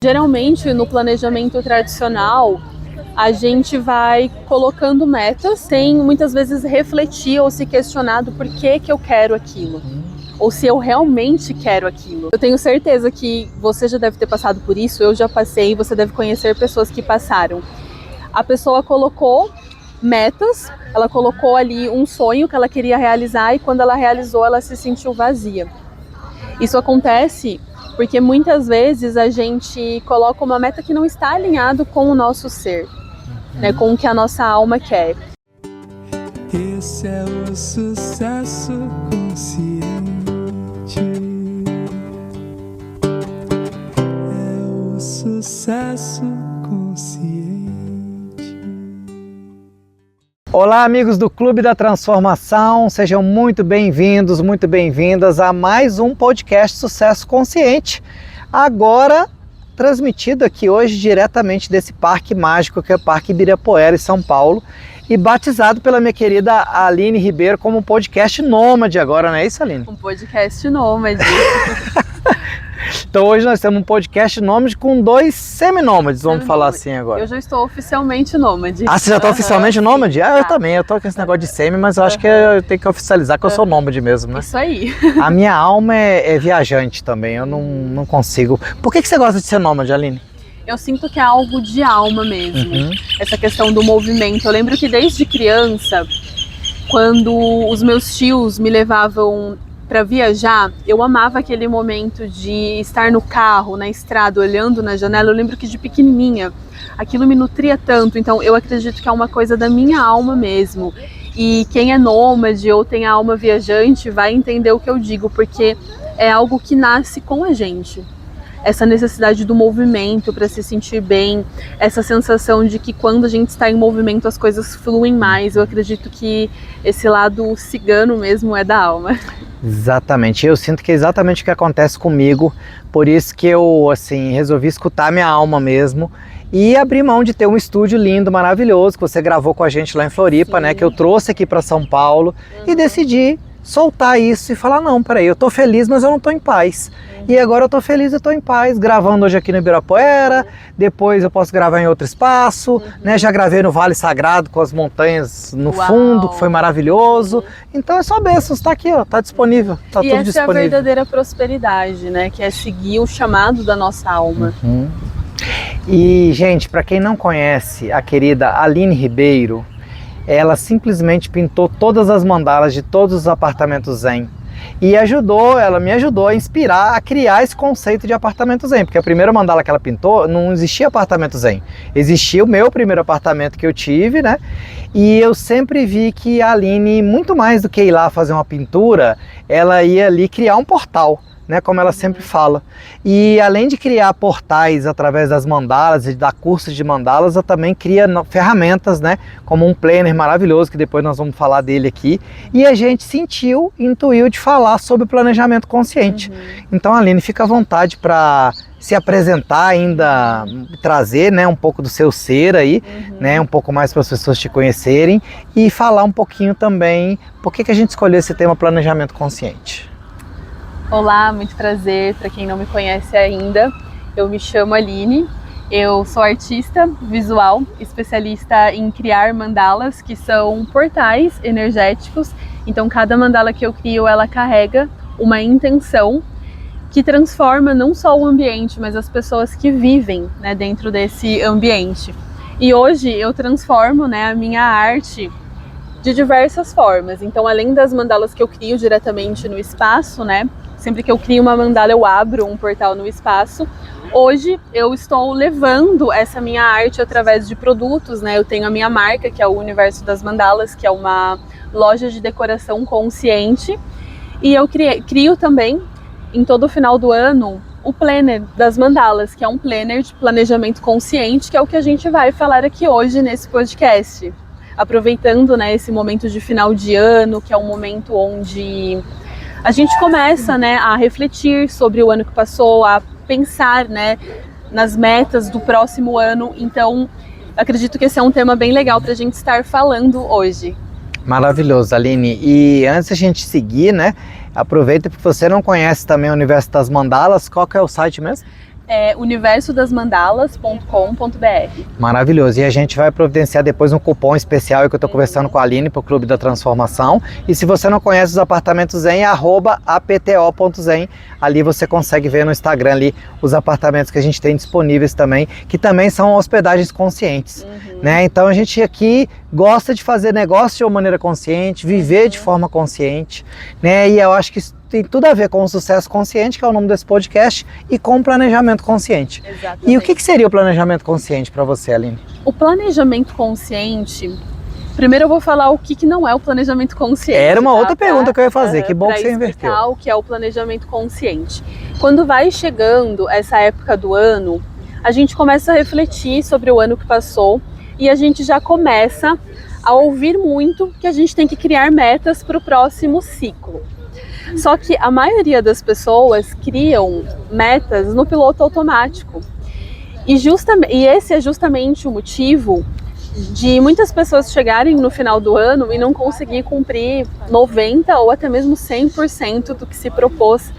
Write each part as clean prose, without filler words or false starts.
Geralmente, no planejamento tradicional, a gente vai colocando metas sem muitas vezes refletir ou se questionar do porquê que eu quero aquilo. Ou se eu realmente quero aquilo. Eu tenho certeza que você já deve ter passado por isso, eu já passei, você deve conhecer pessoas que passaram. A pessoa colocou metas, ela colocou ali um sonho que ela queria realizar e quando ela realizou, ela se sentiu vazia. Isso acontece porque muitas vezes a gente coloca uma meta que não está alinhado com o nosso ser, né, com o que a nossa alma quer. Esse é o sucesso consciente. É o sucesso consciente. Olá, amigos do Clube da Transformação, sejam muito bem-vindos, muito bem-vindas a mais um podcast Sucesso Consciente. Agora transmitido aqui hoje diretamente desse parque mágico que é o Parque Ibirapuera, em São Paulo, e batizado pela minha querida Aline Ribeiro como um podcast nômade agora, não é isso, Aline? Um podcast nômade. Então hoje nós temos um podcast nômade com dois seminômades, vamos falar assim agora. Eu já estou oficialmente nômade. Ah, você já está oficialmente nômade? Eu também, eu tô com esse negócio de semi, mas eu acho que eu tenho que oficializar que eu sou nômade mesmo, né? Isso aí. A minha alma é viajante também, eu não consigo. Por que você gosta de ser nômade, Aline? Eu sinto que é algo de alma mesmo, essa questão do movimento. Eu lembro que desde criança, quando os meus tios me levavam para viajar, eu amava aquele momento de estar no carro, na estrada, olhando na janela. Eu lembro que de pequenininha, aquilo me nutria tanto. Então eu acredito que é uma coisa da minha alma mesmo. E quem é nômade ou tem a alma viajante vai entender o que eu digo, porque é algo que nasce com a gente. Essa necessidade do movimento para se sentir bem, essa sensação de que quando a gente está em movimento as coisas fluem mais. Eu acredito que esse lado cigano mesmo é da alma. Exatamente, eu sinto que é exatamente o que acontece comigo, por isso que eu assim resolvi escutar minha alma mesmo e abrir mão de ter um estúdio lindo, maravilhoso, que você gravou com a gente lá em Floripa, né, que eu trouxe aqui para São Paulo e decidi soltar isso e falar, não, peraí, eu tô feliz, mas eu não tô em paz. E agora eu tô feliz e tô em paz, gravando hoje aqui no Ibirapuera, depois eu posso gravar em outro espaço, né? Já gravei no Vale Sagrado com as montanhas no fundo, que foi maravilhoso. Então é só bênçãos, tá aqui, ó, tá disponível, tá tudo disponível. E essa é a verdadeira prosperidade, né? Que é seguir o chamado da nossa alma. E, gente, para quem não conhece a querida Aline Ribeiro, ela simplesmente pintou todas as mandalas de todos os apartamentos zen e ela me ajudou a inspirar, a criar esse conceito de apartamento zen, porque a primeira mandala que ela pintou não existia apartamento zen, existia o meu primeiro apartamento que eu tive, né? E eu sempre vi que a Aline, muito mais do que ir lá fazer uma pintura, ela ia ali criar um portal, né, como ela sempre fala. E além de criar portais através das mandalas e dar cursos de mandalas, ela também cria ferramentas, né, como um planner maravilhoso, que depois nós vamos falar dele aqui. E a gente intuiu de falar sobre planejamento consciente. Então, Aline, fica à vontade para se apresentar ainda, trazer, né, um pouco do seu ser aí, né, um pouco mais para as pessoas te conhecerem e falar um pouquinho também por que a gente escolheu esse tema planejamento consciente. Olá, muito prazer. Para quem não me conhece ainda, eu me chamo Aline, eu sou artista visual, especialista em criar mandalas, que são portais energéticos. Então cada mandala que eu crio, ela carrega uma intenção que transforma não só o ambiente, mas as pessoas que vivem, né, dentro desse ambiente. E hoje eu transformo, né, a minha arte de diversas formas. Então, além das mandalas que eu crio diretamente no espaço, né, sempre que eu crio uma mandala, eu abro um portal no espaço. Hoje eu estou levando essa minha arte através de produtos, né? Eu tenho a minha marca, que é o Universo das Mandalas, que é uma loja de decoração consciente. E eu crio também, em todo final do ano, o planner das mandalas, que é um planner de planejamento consciente, que é o que a gente vai falar aqui hoje nesse podcast. Aproveitando, né, esse momento de final de ano, que é um momento onde a gente começa, né, a refletir sobre o ano que passou, a pensar, né, nas metas do próximo ano. Então, acredito que esse é um tema bem legal para a gente estar falando hoje. Maravilhoso, Aline. E antes de a gente seguir, né, aproveita porque você não conhece também o Universo das Mandalas, qual que é o site mesmo? é universodasmandalas.com.br. Maravilhoso. E a gente vai providenciar depois um cupom especial que eu estou conversando com a Aline para o Clube da Transformação. E se você não conhece os apartamentos Zen, @apto.zen. Ali você consegue ver no Instagram ali os apartamentos que a gente tem disponíveis também, que também são hospedagens conscientes. Né? Então a gente aqui gosta de fazer negócio de uma maneira consciente, viver de forma consciente, né? E eu acho que isso tem tudo a ver com o sucesso consciente, que é o nome desse podcast, e com o planejamento consciente. Exatamente. E o que seria o planejamento consciente para você, Aline? O planejamento consciente... Primeiro eu vou falar o que não é o planejamento consciente. Era uma outra pergunta que eu ia fazer, que bom que você inverteu. O que é o planejamento consciente. Quando vai chegando essa época do ano, a gente começa a refletir sobre o ano que passou e a gente já começa a ouvir muito que a gente tem que criar metas para o próximo ciclo. Só que a maioria das pessoas criam metas no piloto automático. E esse é justamente o motivo de muitas pessoas chegarem no final do ano e não conseguir cumprir 90% ou até mesmo 100% do que se propôs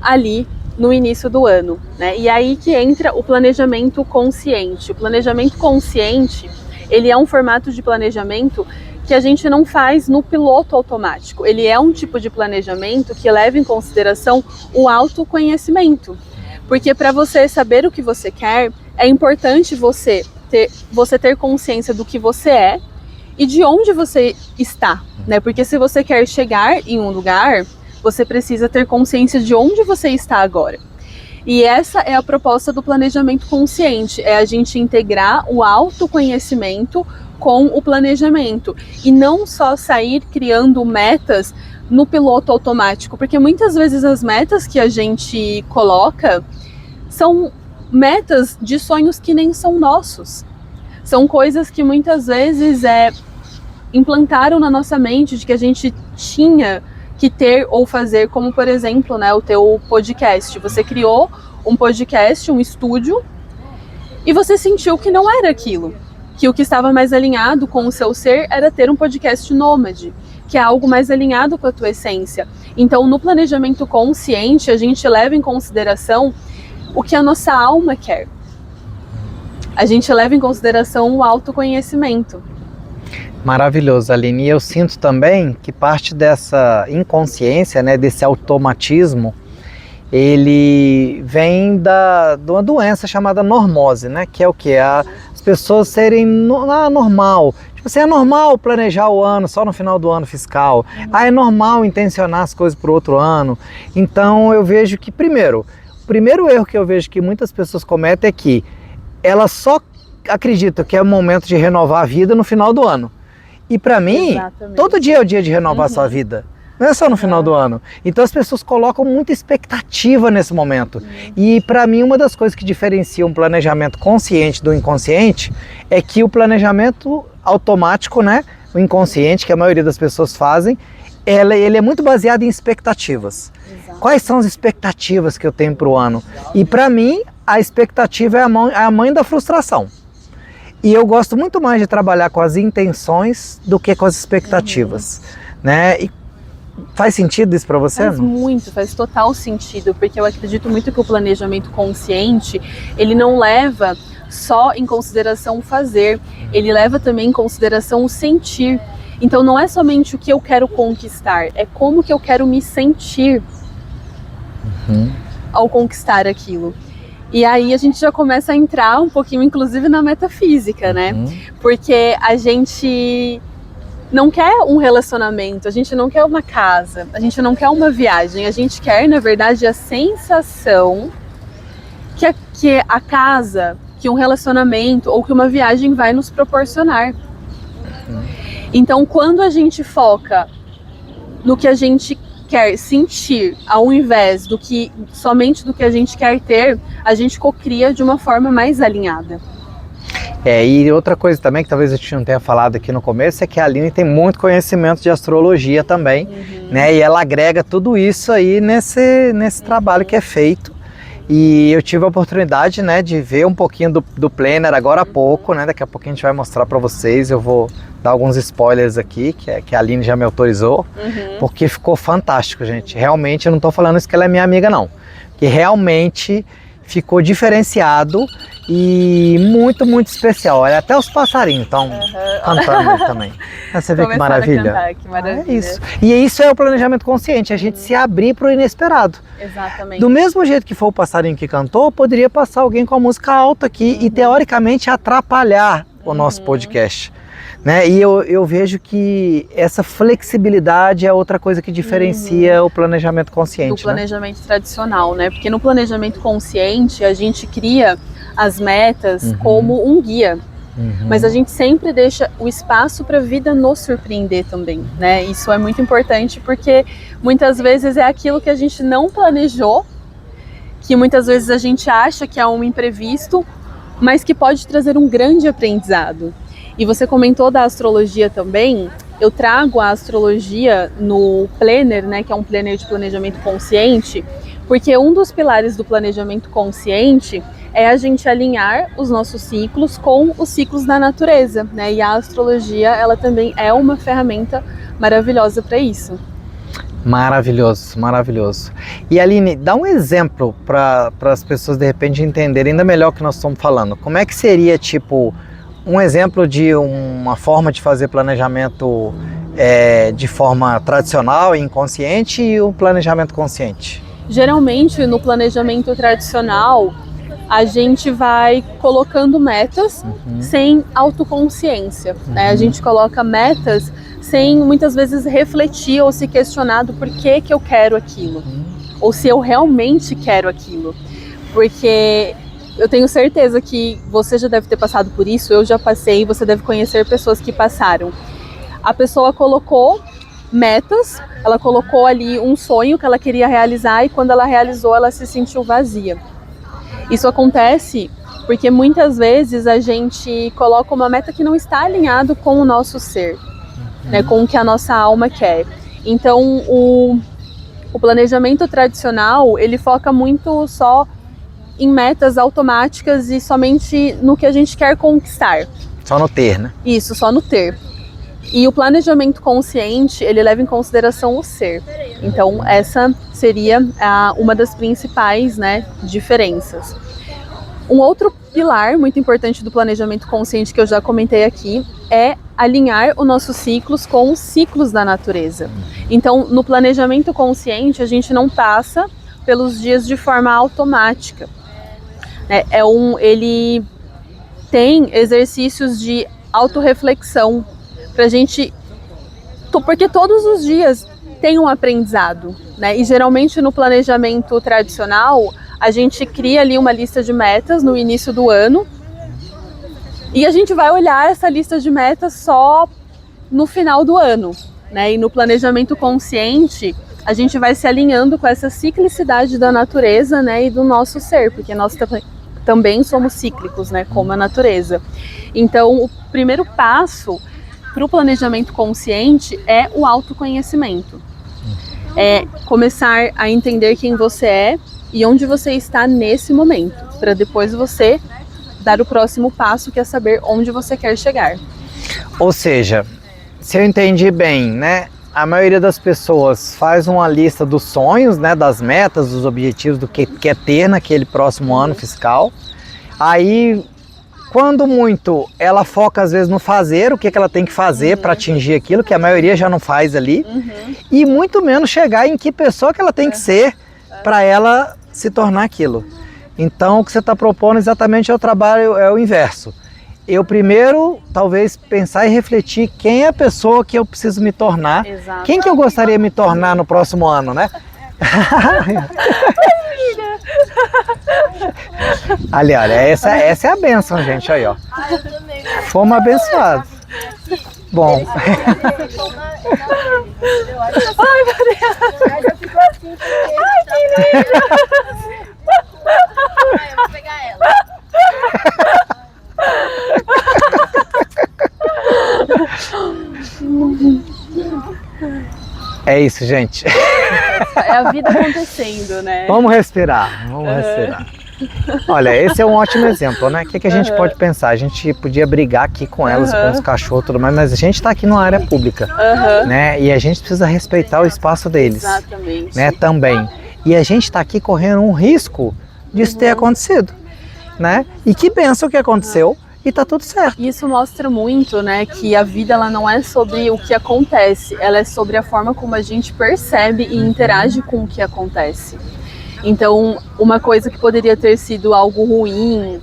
ali no início do ano, né? E aí que entra o planejamento consciente. O planejamento consciente, ele é um formato de planejamento que a gente não faz no piloto automático. Ele é um tipo de planejamento que leva em consideração o autoconhecimento. Porque para você saber o que você quer, é importante você ter consciência do que você é e de onde você está, né? Porque se você quer chegar em um lugar, você precisa ter consciência de onde você está agora. E essa é a proposta do planejamento consciente, é a gente integrar o autoconhecimento com o planejamento e não só sair criando metas no piloto automático, porque muitas vezes as metas que a gente coloca são metas de sonhos que nem são nossos. São coisas que muitas vezes implantaram na nossa mente de que a gente tinha que ter ou fazer, como por exemplo, né, o teu podcast. Você criou um podcast, um estúdio, e você sentiu que não era aquilo. Que o que estava mais alinhado com o seu ser era ter um podcast nômade, que é algo mais alinhado com a tua essência. Então, no planejamento consciente, a gente leva em consideração o que a nossa alma quer. A gente leva em consideração o autoconhecimento. Maravilhoso, Aline. E eu sinto também que parte dessa inconsciência, né, desse automatismo, ele vem de uma doença chamada normose, né? Que é o quê? As pessoas serem normal. Tipo assim, é normal planejar o ano só no final do ano fiscal. É normal intencionar as coisas para o outro ano. Então eu vejo que, o primeiro erro que eu vejo que muitas pessoas cometem é que elas só acreditam que é o momento de renovar a vida no final do ano. E para mim, exatamente, todo dia é o dia de renovar a sua vida. Não é só no final do ano. Então as pessoas colocam muita expectativa nesse momento. E para mim, uma das coisas que diferencia um planejamento consciente do inconsciente é que o planejamento automático, né, o inconsciente, que a maioria das pessoas fazem, ele é muito baseado em expectativas. Exato. Quais são as expectativas que eu tenho para o ano? E para mim, a expectativa é a mãe da frustração. E eu gosto muito mais de trabalhar com as intenções do que com as expectativas, né? E faz sentido isso para você? Faz muito, faz total sentido, porque eu acredito muito que o planejamento consciente, ele não leva só em consideração o fazer, ele leva também em consideração o sentir. Então não é somente o que eu quero conquistar, é como que eu quero me sentir ao conquistar aquilo. E aí a gente já começa a entrar um pouquinho, inclusive, na metafísica, né? Porque a gente não quer um relacionamento, a gente não quer uma casa, a gente não quer uma viagem, a gente quer, na verdade, a sensação que a casa, que um relacionamento ou que uma viagem vai nos proporcionar. Então, quando a gente foca no que a gente quer sentir, ao invés somente do que a gente quer ter, a gente cocria de uma forma mais alinhada. E outra coisa também, que talvez a gente não tenha falado aqui no começo, é que a Aline tem muito conhecimento de astrologia também, né? E ela agrega tudo isso aí nesse trabalho que é feito. E eu tive a oportunidade, né, de ver um pouquinho do planner agora há pouco, né? Daqui a pouquinho a gente vai mostrar para vocês. Eu vou dar alguns spoilers aqui, que a Aline já me autorizou, porque ficou fantástico, gente. Realmente, eu não estou falando isso que ela é minha amiga, não. Que realmente ficou diferenciado e muito, muito especial. Olha, até os passarinhos estão cantando ali também. Você vê que Começaram a maravilha? cantar, que maravilha. É isso. E isso é o planejamento consciente, a gente se abrir para o inesperado. Exatamente. Do mesmo jeito que foi o passarinho que cantou, poderia passar alguém com a música alta aqui e teoricamente atrapalhar o nosso podcast. Né? E eu vejo que essa flexibilidade é outra coisa que diferencia o planejamento consciente. Do planejamento tradicional, né? Porque no planejamento consciente a gente cria as metas como um guia. Mas a gente sempre deixa o espaço para a vida nos surpreender também, né? Isso é muito importante porque muitas vezes é aquilo que a gente não planejou, que muitas vezes a gente acha que é um imprevisto, mas que pode trazer um grande aprendizado. E você comentou da astrologia também. Eu trago a astrologia no Planner, né, que é um planner de planejamento consciente, porque um dos pilares do planejamento consciente é a gente alinhar os nossos ciclos com os ciclos da natureza, né? E a astrologia, ela também é uma ferramenta maravilhosa para isso. Maravilhoso, maravilhoso. E Aline, dá um exemplo para as pessoas de repente entenderem ainda melhor o que nós estamos falando. Como é que seria, tipo, um exemplo de uma forma de fazer planejamento de forma tradicional e inconsciente e o planejamento consciente? Geralmente, no planejamento tradicional, a gente vai colocando metas sem autoconsciência, né? A gente coloca metas sem muitas vezes refletir ou se questionar do porquê que eu quero aquilo, ou se eu realmente quero aquilo, porque eu tenho certeza que você já deve ter passado por isso, eu já passei, você deve conhecer pessoas que passaram. A pessoa colocou metas, ela colocou ali um sonho que ela queria realizar e quando ela realizou, ela se sentiu vazia. Isso acontece porque muitas vezes a gente coloca uma meta que não está alinhado com o nosso ser, né, com o que a nossa alma quer. Então, o planejamento tradicional, ele foca muito só em metas automáticas e somente no que a gente quer conquistar. Só no ter, né? Isso, só no ter. E o planejamento consciente, ele leva em consideração o ser. Então, essa seria uma das principais, né, diferenças. Um outro pilar muito importante do planejamento consciente que eu já comentei aqui é alinhar os nossos ciclos com os ciclos da natureza. Então, no planejamento consciente, a gente não passa pelos dias de forma automática. Ele tem exercícios de autorreflexão pra gente, porque todos os dias tem um aprendizado, né? E geralmente no planejamento tradicional, a gente cria ali uma lista de metas no início do ano e a gente vai olhar essa lista de metas só no final do ano, né? E no planejamento consciente, a gente vai se alinhando com essa ciclicidade da natureza, né? E do nosso ser, porque nós também somos cíclicos, né? Como a natureza. Então, o primeiro passo para o planejamento consciente é o autoconhecimento. É começar a entender quem você é e onde você está nesse momento, para depois você dar o próximo passo, que é saber onde você quer chegar. Ou seja, se eu entendi bem, né? A maioria das pessoas faz uma lista dos sonhos, né? Das metas, dos objetivos, do que quer ter naquele próximo ano fiscal. Aí, quando muito, ela foca às vezes no fazer, o que ela tem que fazer para atingir aquilo, que a maioria já não faz ali, e muito menos chegar em que pessoa que ela tem que ser para ela se tornar aquilo. Então, o que você está propondo exatamente é o trabalho, é o inverso. Eu primeiro, talvez, pensar e refletir quem é a pessoa que eu preciso me tornar, quem que eu gostaria de me tornar no próximo ano, né? Ali, olha, essa é a bênção, gente, aí, ó. Fomos abençoados. Bom. Ai, meu Deus! Ai, que lindo! Eu vou pegar ela. É isso, gente. É a vida acontecendo, né? Vamos respirar, vamos respirar. Olha, esse é um ótimo exemplo, né? O que a gente pode pensar? A gente podia brigar aqui com elas, com os cachorros e tudo mais, mas a gente está aqui numa área pública, né? E a gente precisa respeitar o espaço deles. Exatamente. Né? Também. E a gente está aqui correndo um risco disso ter acontecido, né? E que bênção que aconteceu e tá tudo certo. Isso mostra muito, né, que a vida ela não é sobre o que acontece, ela é sobre a forma como a gente percebe e interage com o que acontece. Então, uma coisa que poderia ter sido algo ruim,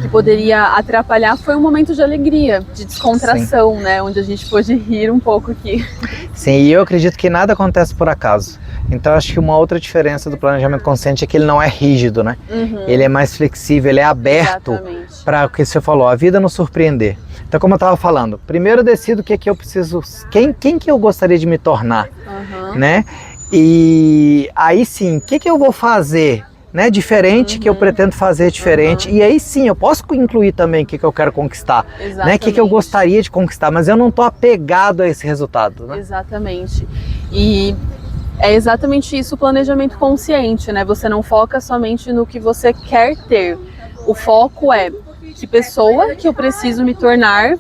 que poderia atrapalhar, foi um momento de alegria, de descontração, né, onde a gente pôde rir um pouco aqui. Sim, e eu acredito que nada acontece por acaso. Então acho que uma outra diferença do planejamento consciente é que ele não é rígido, né? Ele é mais flexível, ele é aberto para o que você falou, a vida nos surpreender. Então, como eu estava falando, primeiro eu decido o que é que eu preciso, quem que eu gostaria de me tornar, né? E aí sim, o que eu vou fazer, né, diferente, que eu pretendo fazer diferente, e aí sim, eu posso incluir também o que eu quero conquistar, né, o que eu gostaria de conquistar, mas eu não estou apegado a esse resultado, né? Exatamente. E é exatamente isso o planejamento consciente, né? Você não foca somente no que você quer ter. O foco é que pessoa que eu preciso me tornar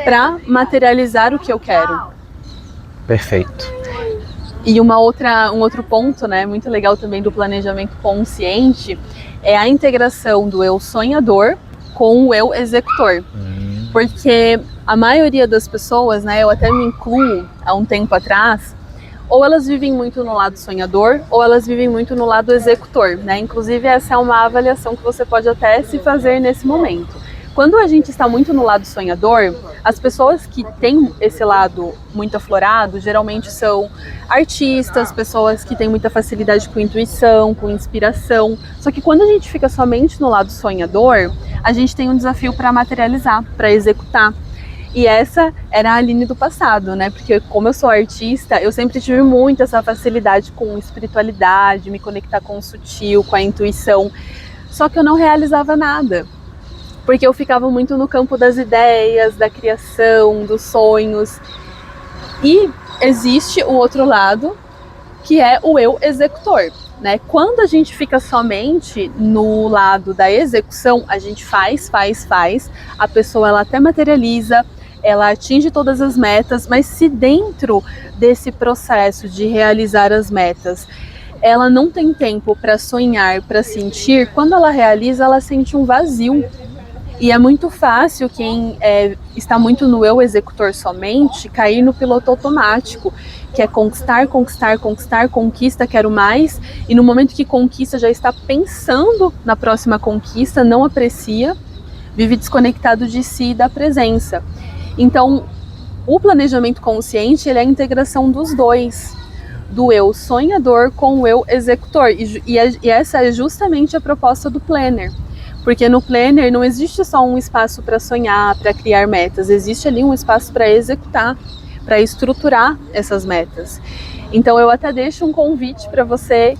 para materializar o que eu quero. Perfeito. E um outro ponto, né, muito legal também do planejamento consciente é a integração do eu sonhador com o eu executor. Porque a maioria das pessoas, né, eu até me incluo há um tempo atrás, ou elas vivem muito no lado sonhador, ou elas vivem muito no lado executor, né? Inclusive essa é uma avaliação que você pode até se fazer nesse momento. Quando a gente está muito no lado sonhador, as pessoas que têm esse lado muito aflorado, geralmente são artistas, pessoas que têm muita facilidade com intuição, com inspiração. Só que quando a gente fica somente no lado sonhador, a gente tem um desafio para materializar, para executar. E essa era a Aline do passado, né? Porque como eu sou artista, eu sempre tive muito essa facilidade com espiritualidade, me conectar com o sutil, com a intuição. Só que eu não realizava nada. Porque eu ficava muito no campo das ideias, da criação, dos sonhos. E existe o outro lado, que é o eu executor, né? Quando a gente fica somente no lado da execução, a gente faz, a pessoa ela até materializa, ela atinge todas as metas, mas se dentro desse processo de realizar as metas, ela não tem tempo para sonhar, para sentir, quando ela realiza, ela sente um vazio. E é muito fácil quem está muito no eu executor somente cair no piloto automático, que é conquistar, conquista, quero mais, e no momento que conquista já está pensando na próxima conquista, não aprecia, vive desconectado de si e da presença. Então, o planejamento consciente ele é a integração dos dois, do eu sonhador com o eu executor, e essa é justamente a proposta do Planner. Porque no Planner não existe só um espaço para sonhar, para criar metas, existe ali um espaço para executar, para estruturar essas metas. Então eu até deixo um convite para você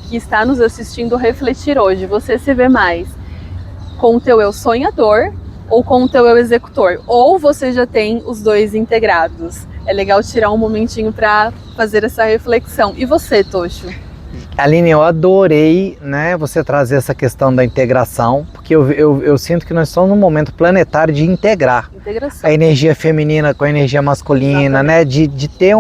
que está nos assistindo refletir hoje. Você se vê mais com o teu eu sonhador ou com o teu eu executor? Ou você já tem os dois integrados? É legal tirar um momentinho para fazer essa reflexão. E você, Tocho? Aline, eu adorei, né, você trazer essa questão da integração, porque eu sinto que nós estamos num momento planetário de integrar a energia feminina com a energia masculina, né, de ter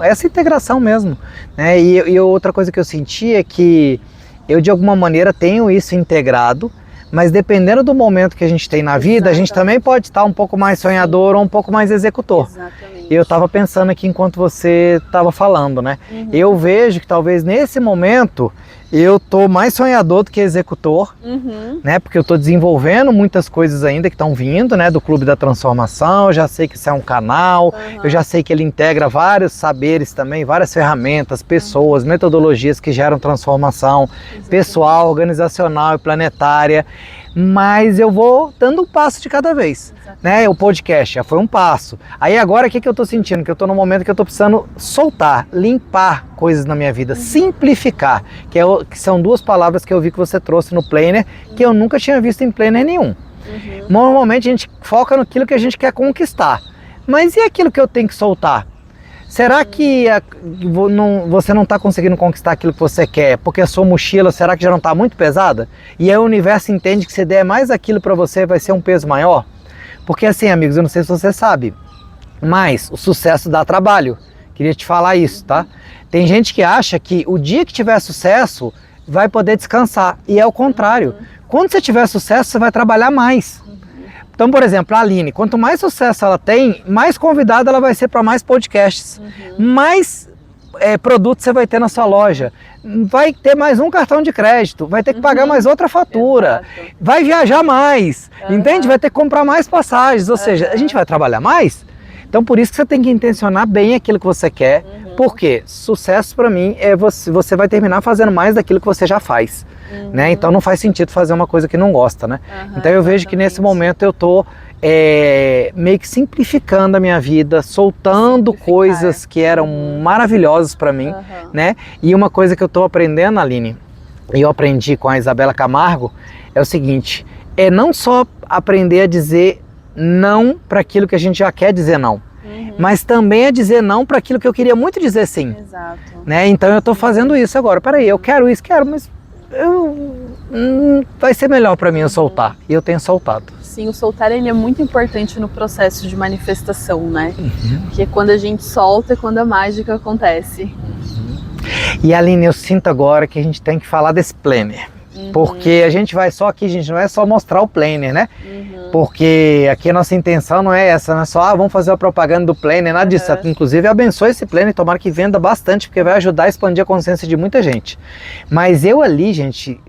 essa integração mesmo, né, e outra coisa que eu senti é que eu de alguma maneira tenho isso integrado, mas dependendo do momento que a gente tem na vida, a gente também pode estar um pouco mais sonhador ou um pouco mais executor. Eu estava pensando aqui enquanto você estava falando, né? Eu vejo que talvez nesse momento eu tô mais sonhador do que executor, né? Porque eu estou desenvolvendo muitas coisas ainda que estão vindo, né? Do Clube da Transformação, eu já sei que isso é um canal, eu já sei que ele integra vários saberes também, várias ferramentas, pessoas, metodologias que geram transformação pessoal, organizacional e planetária. Mas eu vou dando um passo de cada vez, né? O podcast já foi um passo. Aí agora o que eu estou sentindo? Que eu estou num momento que eu estou precisando soltar, limpar coisas na minha vida, simplificar, que são duas palavras que eu vi que você trouxe no Planner, que eu nunca tinha visto em Planner nenhum. Normalmente a gente foca naquilo que a gente quer conquistar, mas e aquilo que eu tenho que soltar? Será que você não está conseguindo conquistar aquilo que você quer porque a sua mochila, será que já não está muito pesada? E aí o universo entende que se der mais aquilo para você vai ser um peso maior? Porque assim, amigos, eu não sei se você sabe, mas o sucesso dá trabalho. Queria te falar isso, tá? Tem gente que acha que o dia que tiver sucesso vai poder descansar. E é o contrário. Quando você tiver sucesso, você vai trabalhar mais. Então, por exemplo, a Aline, quanto mais sucesso ela tem, mais convidada ela vai ser para mais podcasts, mais produtos você vai ter na sua loja, vai ter mais um cartão de crédito, vai ter que pagar mais outra fatura, vai viajar mais, entende? Vai ter que comprar mais passagens, ou seja, a gente vai trabalhar mais. Então, por isso que você tem que intencionar bem aquilo que você quer, porque sucesso para mim é você vai terminar fazendo mais daquilo que você já faz. Né? Então não faz sentido fazer uma coisa que não gosta, né? Então eu vejo que nesse momento eu tô meio que simplificando a minha vida, soltando coisas que eram maravilhosas para mim, né? E uma coisa que eu tô aprendendo, Aline, e eu aprendi com a Isabela Camargo, é o seguinte, é não só aprender a dizer não para aquilo que a gente já quer dizer não, mas também é dizer não para aquilo que eu queria muito dizer sim. Exato. Né? Então eu tô fazendo isso agora, peraí, eu quero isso, mas vai ser melhor para mim eu soltar, e eu tenho soltado. Sim, o soltar ele é muito importante no processo de manifestação, né? Porque quando a gente solta é quando a mágica acontece. E Aline, eu sinto agora que a gente tem que falar desse planner, porque a gente vai só aqui, gente, não é só mostrar o planner, né? Porque aqui a nossa intenção não é essa, não é só, vamos fazer a propaganda do planner, nada disso. Inclusive, abençoe esse planner, tomara que venda bastante, porque vai ajudar a expandir a consciência de muita gente. Mas eu ali, gente,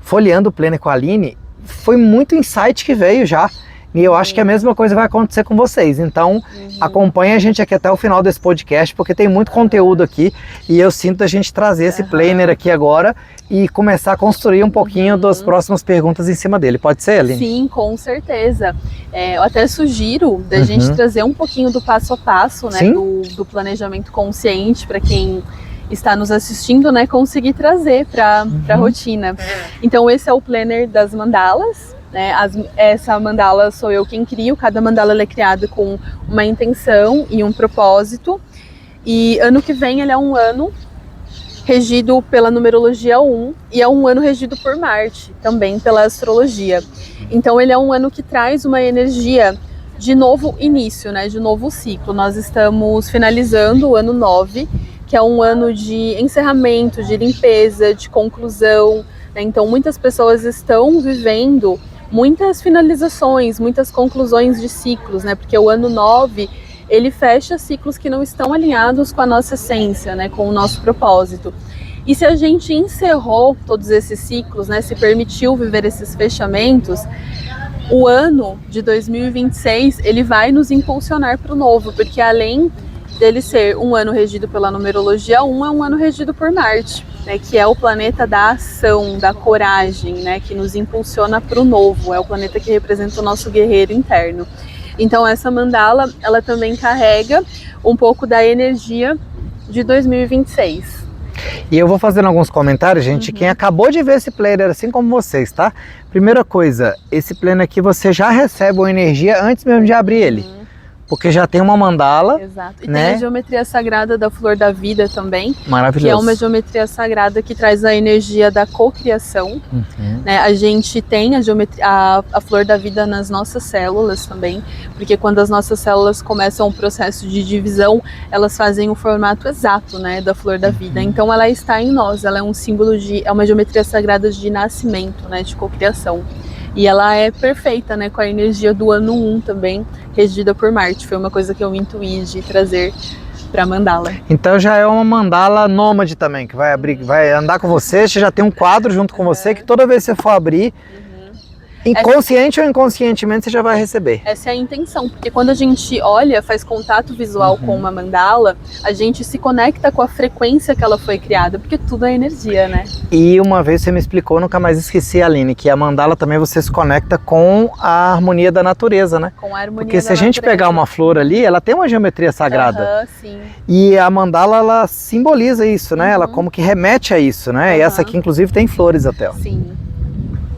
folheando o planner com a Aline, foi muito insight que veio já. E eu acho que a mesma coisa vai acontecer com vocês. Então, acompanhe a gente aqui até o final desse podcast, porque tem muito conteúdo aqui. E eu sinto a gente trazer esse planner aqui agora e começar a construir um pouquinho das próximas perguntas em cima dele. Pode ser, Aline? Sim, com certeza. Eu até sugiro da gente trazer um pouquinho do passo a passo, né, do planejamento consciente, para quem está nos assistindo, né, conseguir trazer para a rotina. Então, esse é o planner das mandalas. Né? Essa mandala sou eu quem crio, cada mandala ela é criada com uma intenção e um propósito. E ano que vem ele é um ano regido pela numerologia 1 e é um ano regido por Marte, também pela astrologia. Então ele é um ano que traz uma energia de novo início, né? De novo ciclo. Nós estamos finalizando o ano 9, que é um ano de encerramento, de limpeza, de conclusão. Né? Então muitas pessoas estão vivendo muitas finalizações, muitas conclusões de ciclos, né? Porque o ano 9, ele fecha ciclos que não estão alinhados com a nossa essência, né? Com o nosso propósito. E se a gente encerrou todos esses ciclos, né? Se permitiu viver esses fechamentos, o ano de 2026, ele vai nos impulsionar para o novo, porque além dele ser um ano regido pela numerologia 1, é um ano regido por Marte, né, que é o planeta da ação, da coragem, né, que nos impulsiona para o novo, é o planeta que representa o nosso guerreiro interno. Então essa mandala, ela também carrega um pouco da energia de 2026. E eu vou fazendo alguns comentários, gente, quem acabou de ver esse planner, assim como vocês, tá? Primeira coisa, esse planner aqui você já recebe uma energia antes mesmo de abrir ele. Porque já tem uma mandala. Exato. E né? Tem a geometria sagrada da flor da vida também. Maravilhoso. Que é uma geometria sagrada que traz a energia da cocriação. Né? A gente tem a flor da vida nas nossas células também. Porque quando as nossas células começam o processo de divisão, elas fazem o formato exato, né, da flor da vida. Então ela está em nós, ela é um símbolo é uma geometria sagrada de nascimento, né, de cocriação. E ela é perfeita, né, com a energia do ano 1 também, regida por Marte. Foi uma coisa que eu intuí de trazer para mandala. Então já é uma mandala nômade também, que vai abrir, vai andar com você já tem um quadro junto com você, que toda vez que você for abrir, inconsciente ou inconscientemente, você já vai receber. Essa é a intenção, porque quando a gente olha, faz contato visual com uma mandala, a gente se conecta com a frequência que ela foi criada, porque tudo é energia, né? E uma vez você me explicou, nunca mais esqueci, Aline, que a mandala também você se conecta com a harmonia da natureza, né? Com a harmonia porque se da a gente natureza. pegar uma flor ali, ela tem uma geometria sagrada. Sim. E a mandala, ela simboliza isso, né? Ela como que remete a isso, né? E essa aqui, inclusive, tem flores até. Ó. Sim.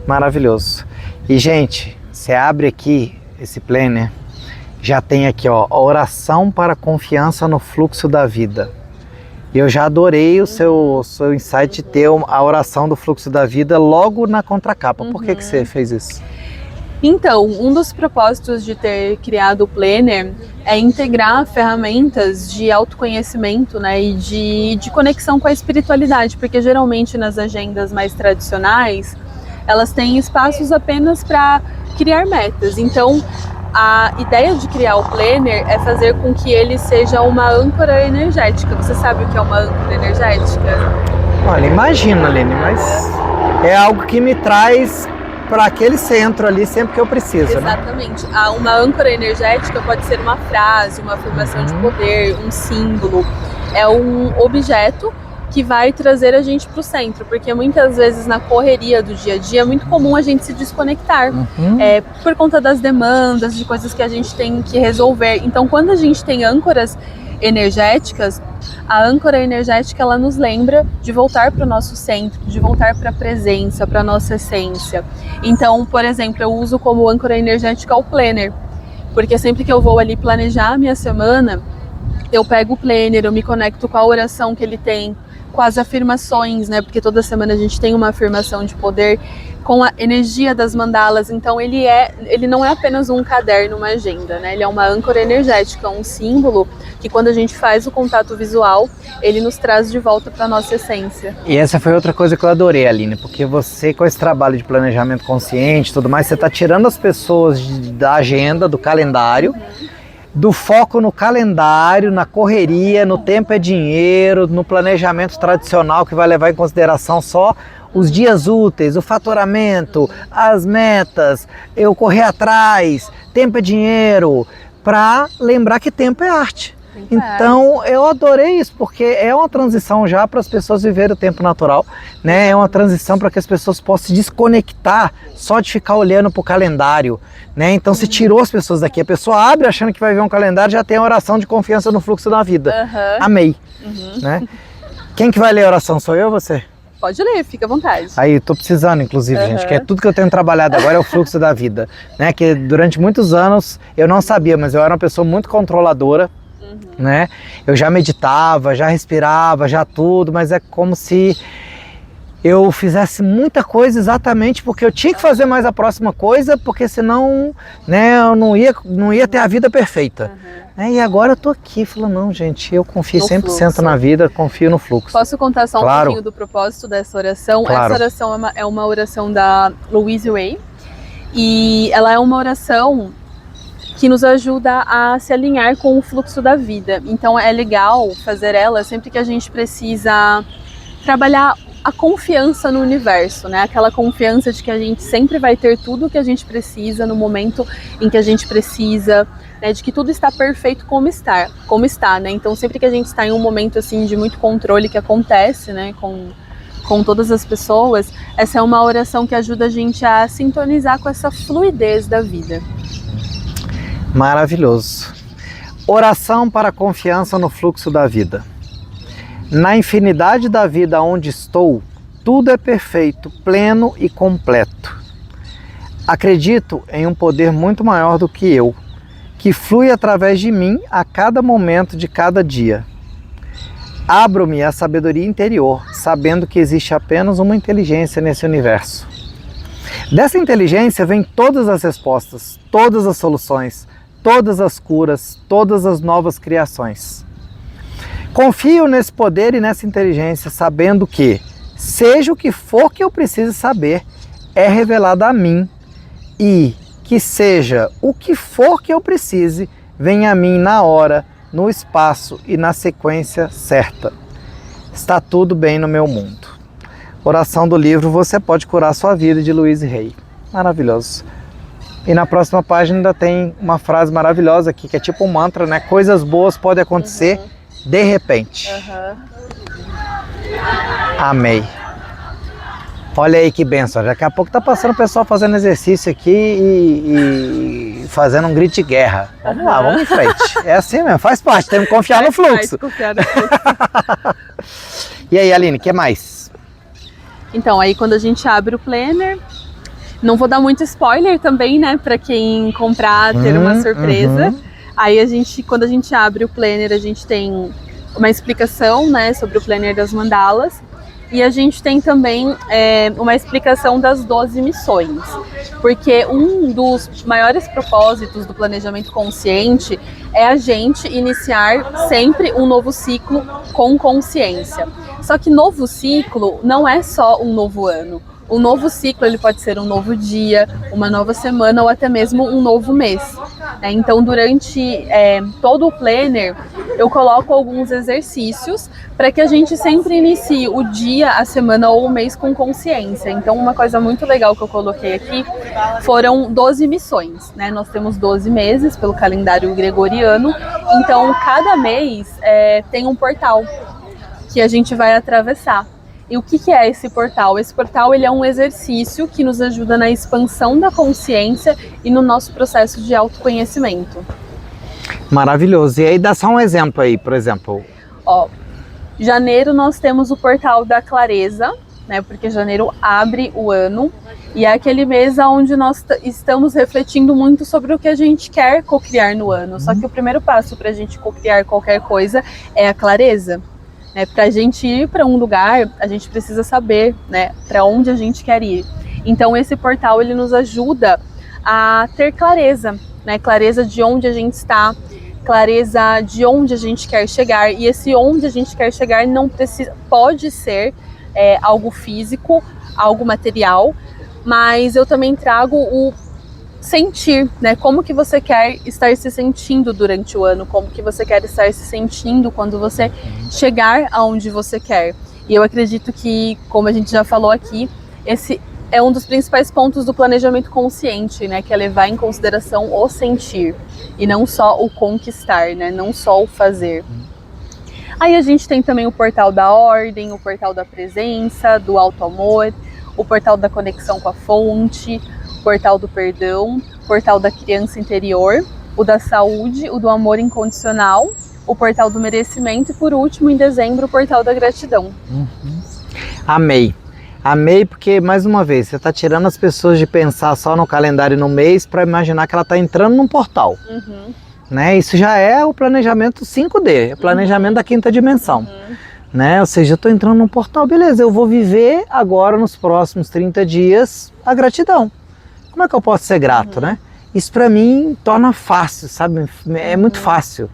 Maravilhoso. E, gente, você abre aqui esse planner, já tem aqui, ó, a oração para confiança no fluxo da vida. E eu já adorei o seu insight de ter a oração do fluxo da vida logo na contracapa. Por que você fez isso? Então, um dos propósitos de ter criado o Planner é integrar ferramentas de autoconhecimento, né, e de conexão com a espiritualidade, porque geralmente nas agendas mais tradicionais, elas têm espaços apenas para criar metas. Então, a ideia de criar o Planner é fazer com que ele seja uma âncora energética. Você sabe o que é uma âncora energética? Olha, imagina, Aline, mas é algo que me traz para aquele centro ali sempre que eu preciso, né? Exatamente. Uma âncora energética pode ser uma frase, uma afirmação de poder, um símbolo. É um objeto que vai trazer a gente para o centro, porque muitas vezes na correria do dia a dia é muito comum a gente se desconectar, por conta das demandas, de coisas que a gente tem que resolver. Então, quando a gente tem âncoras energéticas, a âncora energética ela nos lembra de voltar para o nosso centro, de voltar para a presença, para a nossa essência. Então, por exemplo, eu uso como âncora energética o Planner, porque sempre que eu vou ali planejar a minha semana, eu pego o Planner, eu me conecto com a oração que ele tem, com as afirmações, né? Porque toda semana a gente tem uma afirmação de poder, com a energia das mandalas. Então ele não é apenas um caderno, uma agenda, né? Ele é uma âncora energética, um símbolo que quando a gente faz o contato visual, ele nos traz de volta para a nossa essência. E essa foi outra coisa que eu adorei, Aline, porque você, com esse trabalho de planejamento consciente e tudo mais, você está tirando as pessoas da agenda, do calendário, do foco no calendário, na correria, no tempo é dinheiro, no planejamento tradicional que vai levar em consideração só os dias úteis, o faturamento, as metas, eu correr atrás, tempo é dinheiro, para lembrar que tempo é arte. Então eu adorei isso, porque é uma transição já para as pessoas viverem o tempo natural, né? É uma transição para que as pessoas possam se desconectar só de ficar olhando para o calendário, né? Então se tirou as pessoas daqui, a pessoa abre achando que vai ver um calendário, já tem a oração de confiança no fluxo da vida. Amei, né? Quem que vai ler a oração, sou eu ou você? Pode ler, fica à vontade. Aí, tô precisando, inclusive, gente, que é tudo que eu tenho trabalhado agora é o fluxo da vida, né? Que durante muitos anos eu não sabia, mas eu era uma pessoa muito controladora, né? Eu já meditava, já respirava, já tudo, mas é como se eu fizesse muita coisa exatamente porque eu tinha que fazer mais a próxima coisa, porque senão, né, eu não ia ter a vida perfeita. E agora eu tô aqui, falando, não, gente, eu confio 100% na vida, confio no fluxo. Posso contar só um pouquinho do propósito dessa oração? Claro. Essa oração é uma oração da Louise Hay, e ela é uma oração que nos ajuda a se alinhar com o fluxo da vida. Então é legal fazer ela sempre que a gente precisa trabalhar a confiança no universo, né? Aquela confiança de que a gente sempre vai ter tudo o que a gente precisa no momento em que a gente precisa, né? De que tudo está perfeito como está, né? Então sempre que a gente está em um momento assim de muito controle que acontece, né? Com todas as pessoas, essa é uma oração que ajuda a gente a sintonizar com essa fluidez da vida. Maravilhoso. Oração para a confiança no fluxo da vida. Na infinidade da vida onde estou, tudo é perfeito, pleno e completo. Acredito em um poder muito maior do que eu, que flui através de mim a cada momento de cada dia. Abro-me à sabedoria interior, sabendo que existe apenas uma inteligência nesse universo. Dessa inteligência vêm todas as respostas, todas as soluções, todas as curas, todas as novas criações. Confio nesse poder e nessa inteligência, sabendo que, seja o que for que eu precise saber, é revelado a mim, e que seja o que for que eu precise, venha a mim na hora, no espaço e na sequência certa. Está tudo bem no meu mundo. Oração do livro Você Pode Curar Sua Vida, de Louise Hay. Maravilhoso. E na próxima página ainda tem uma frase maravilhosa aqui, que é tipo um mantra, né? Coisas boas podem acontecer de repente. Amei. Olha aí que benção. Daqui a pouco tá passando o pessoal fazendo exercício aqui e fazendo um grito de guerra. Vamos lá, vamos em frente. É assim mesmo, faz parte, temos que confiar no fluxo. Confiar no fluxo. E aí, Aline, o que mais? Então, aí quando a gente abre o Planner, não vou dar muito spoiler também, né, para quem comprar ter uma surpresa. Aí quando a gente abre o Planner, a gente tem uma explicação, né, sobre o Planner das mandalas. E a gente tem também uma explicação das 12 missões, porque um dos maiores propósitos do planejamento consciente é a gente iniciar sempre um novo ciclo com consciência. Só que novo ciclo não é só um novo ano. Um novo ciclo ele pode ser um novo dia, uma nova semana ou até mesmo um novo mês. Então, durante todo o planner, eu coloco alguns exercícios para que a gente sempre inicie o dia, a semana ou o mês com consciência. Então, uma coisa muito legal que eu coloquei aqui foram 12 missões. Nós temos 12 meses pelo calendário gregoriano, então cada mês tem um portal que a gente vai atravessar. E o que é esse portal? Esse portal ele é um exercício que nos ajuda na expansão da consciência e no nosso processo de autoconhecimento. Maravilhoso. E aí dá só um exemplo aí, por exemplo. Janeiro nós temos o portal da clareza, porque janeiro abre o ano. E é aquele mês onde nós estamos refletindo muito sobre o que a gente quer cocriar no ano. Só que o primeiro passo para a gente cocriar qualquer coisa é a clareza. Para a gente ir para um lugar, a gente precisa saber para onde a gente quer ir. Então esse portal ele nos ajuda a ter clareza, clareza de onde a gente está, clareza de onde a gente quer chegar. E esse onde a gente quer chegar não precisa, pode ser algo físico, algo material, mas eu também trago o sentir, como que você quer estar se sentindo durante o ano, como que você quer estar se sentindo quando você chegar aonde você quer. E eu acredito que, como a gente já falou aqui, esse é um dos principais pontos do planejamento consciente, que é levar em consideração o sentir e não só o conquistar, não só o fazer. Aí a gente tem também o portal da ordem, o portal da presença, do auto-amor, o portal da conexão com a fonte, portal do perdão, portal da criança interior, o da saúde, o do amor incondicional, o portal do merecimento e, por último, em dezembro, o portal da gratidão. Amei. Amei porque, mais uma vez, você está tirando as pessoas de pensar só no calendário e no mês para imaginar que ela está entrando num portal. Isso já é o planejamento 5D, o planejamento da quinta dimensão. Ou seja, eu estou entrando num portal, beleza, eu vou viver agora nos próximos 30 dias a gratidão. Como é que eu posso ser grato, Isso para mim torna fácil, sabe? É muito fácil.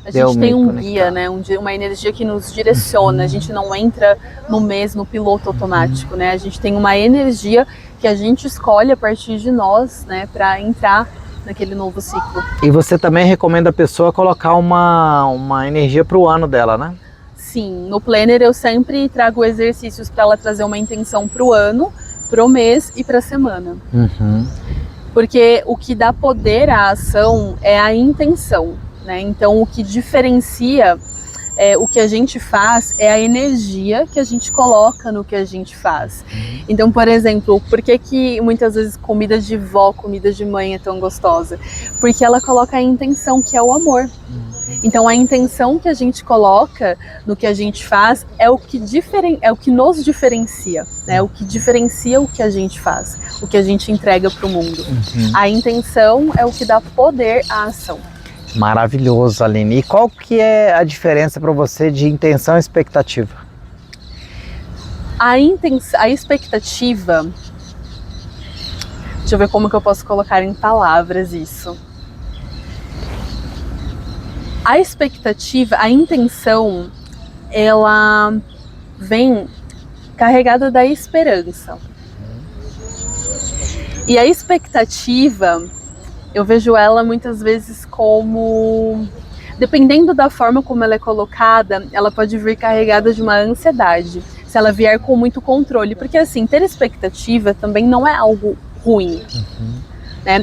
A gente tem um guia, uma energia que nos direciona. A gente não entra no piloto automático, A gente tem uma energia que a gente escolhe a partir de nós, para entrar naquele novo ciclo. E você também recomenda a pessoa colocar uma energia para o ano dela, Sim, no planner eu sempre trago exercícios para ela trazer uma intenção para o ano, para o mês e para a semana. Porque o que dá poder à ação é a intenção, Então o que diferencia o que a gente faz é a energia que a gente coloca no que a gente faz. Então, por exemplo, por que muitas vezes comida de vó, comida de mãe é tão gostosa? Porque ela coloca a intenção, que é o amor. Então a intenção que a gente coloca no que a gente faz é o que nos diferencia, O que diferencia o que a gente faz, o que a gente entrega para o mundo. A intenção é o que dá poder à ação. Maravilhoso, Aline. E qual que é a diferença para você de intenção e expectativa? A expectativa, deixa eu ver como que eu posso colocar em palavras isso. A expectativa, a intenção, ela vem carregada da esperança. E a expectativa, eu vejo ela muitas vezes como, dependendo da forma como ela é colocada, ela pode vir carregada de uma ansiedade, se ela vier com muito controle. Porque assim, ter expectativa também não é algo ruim.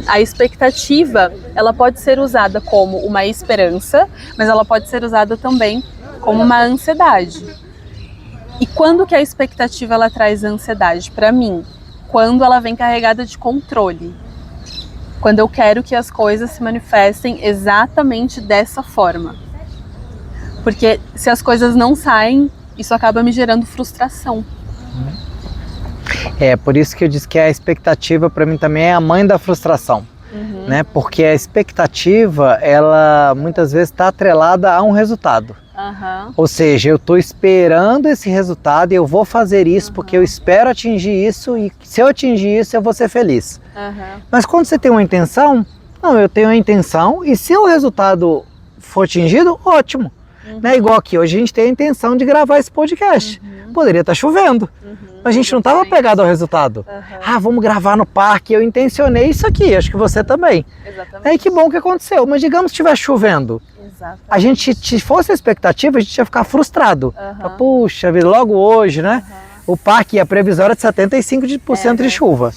A expectativa, ela pode ser usada como uma esperança, mas ela pode ser usada também como uma ansiedade. E quando que a expectativa ela traz ansiedade? Para mim, quando ela vem carregada de controle. Quando eu quero que as coisas se manifestem exatamente dessa forma. Porque se as coisas não saem, isso acaba me gerando frustração. Por isso que eu disse que a expectativa para mim também é a mãe da frustração. né? Porque a expectativa, ela muitas vezes está atrelada a um resultado. Ou seja, eu estou esperando esse resultado e eu vou fazer isso porque eu espero atingir isso e se eu atingir isso eu vou ser feliz. Mas quando você tem uma intenção, não, eu tenho a intenção e se o resultado for atingido, ótimo. Né? Igual aqui, hoje a gente tem a intenção de gravar esse podcast. Poderia estar chovendo, mas a gente não estava apegado ao resultado. Ah, vamos gravar no parque, eu intencionei isso aqui, acho que você também. Exatamente. Aí que bom que aconteceu, mas digamos que estivesse chovendo. A gente, se fosse a expectativa, a gente ia ficar frustrado. Puxa vida, logo hoje, né? O parque, a previsão era de 75% de chuva.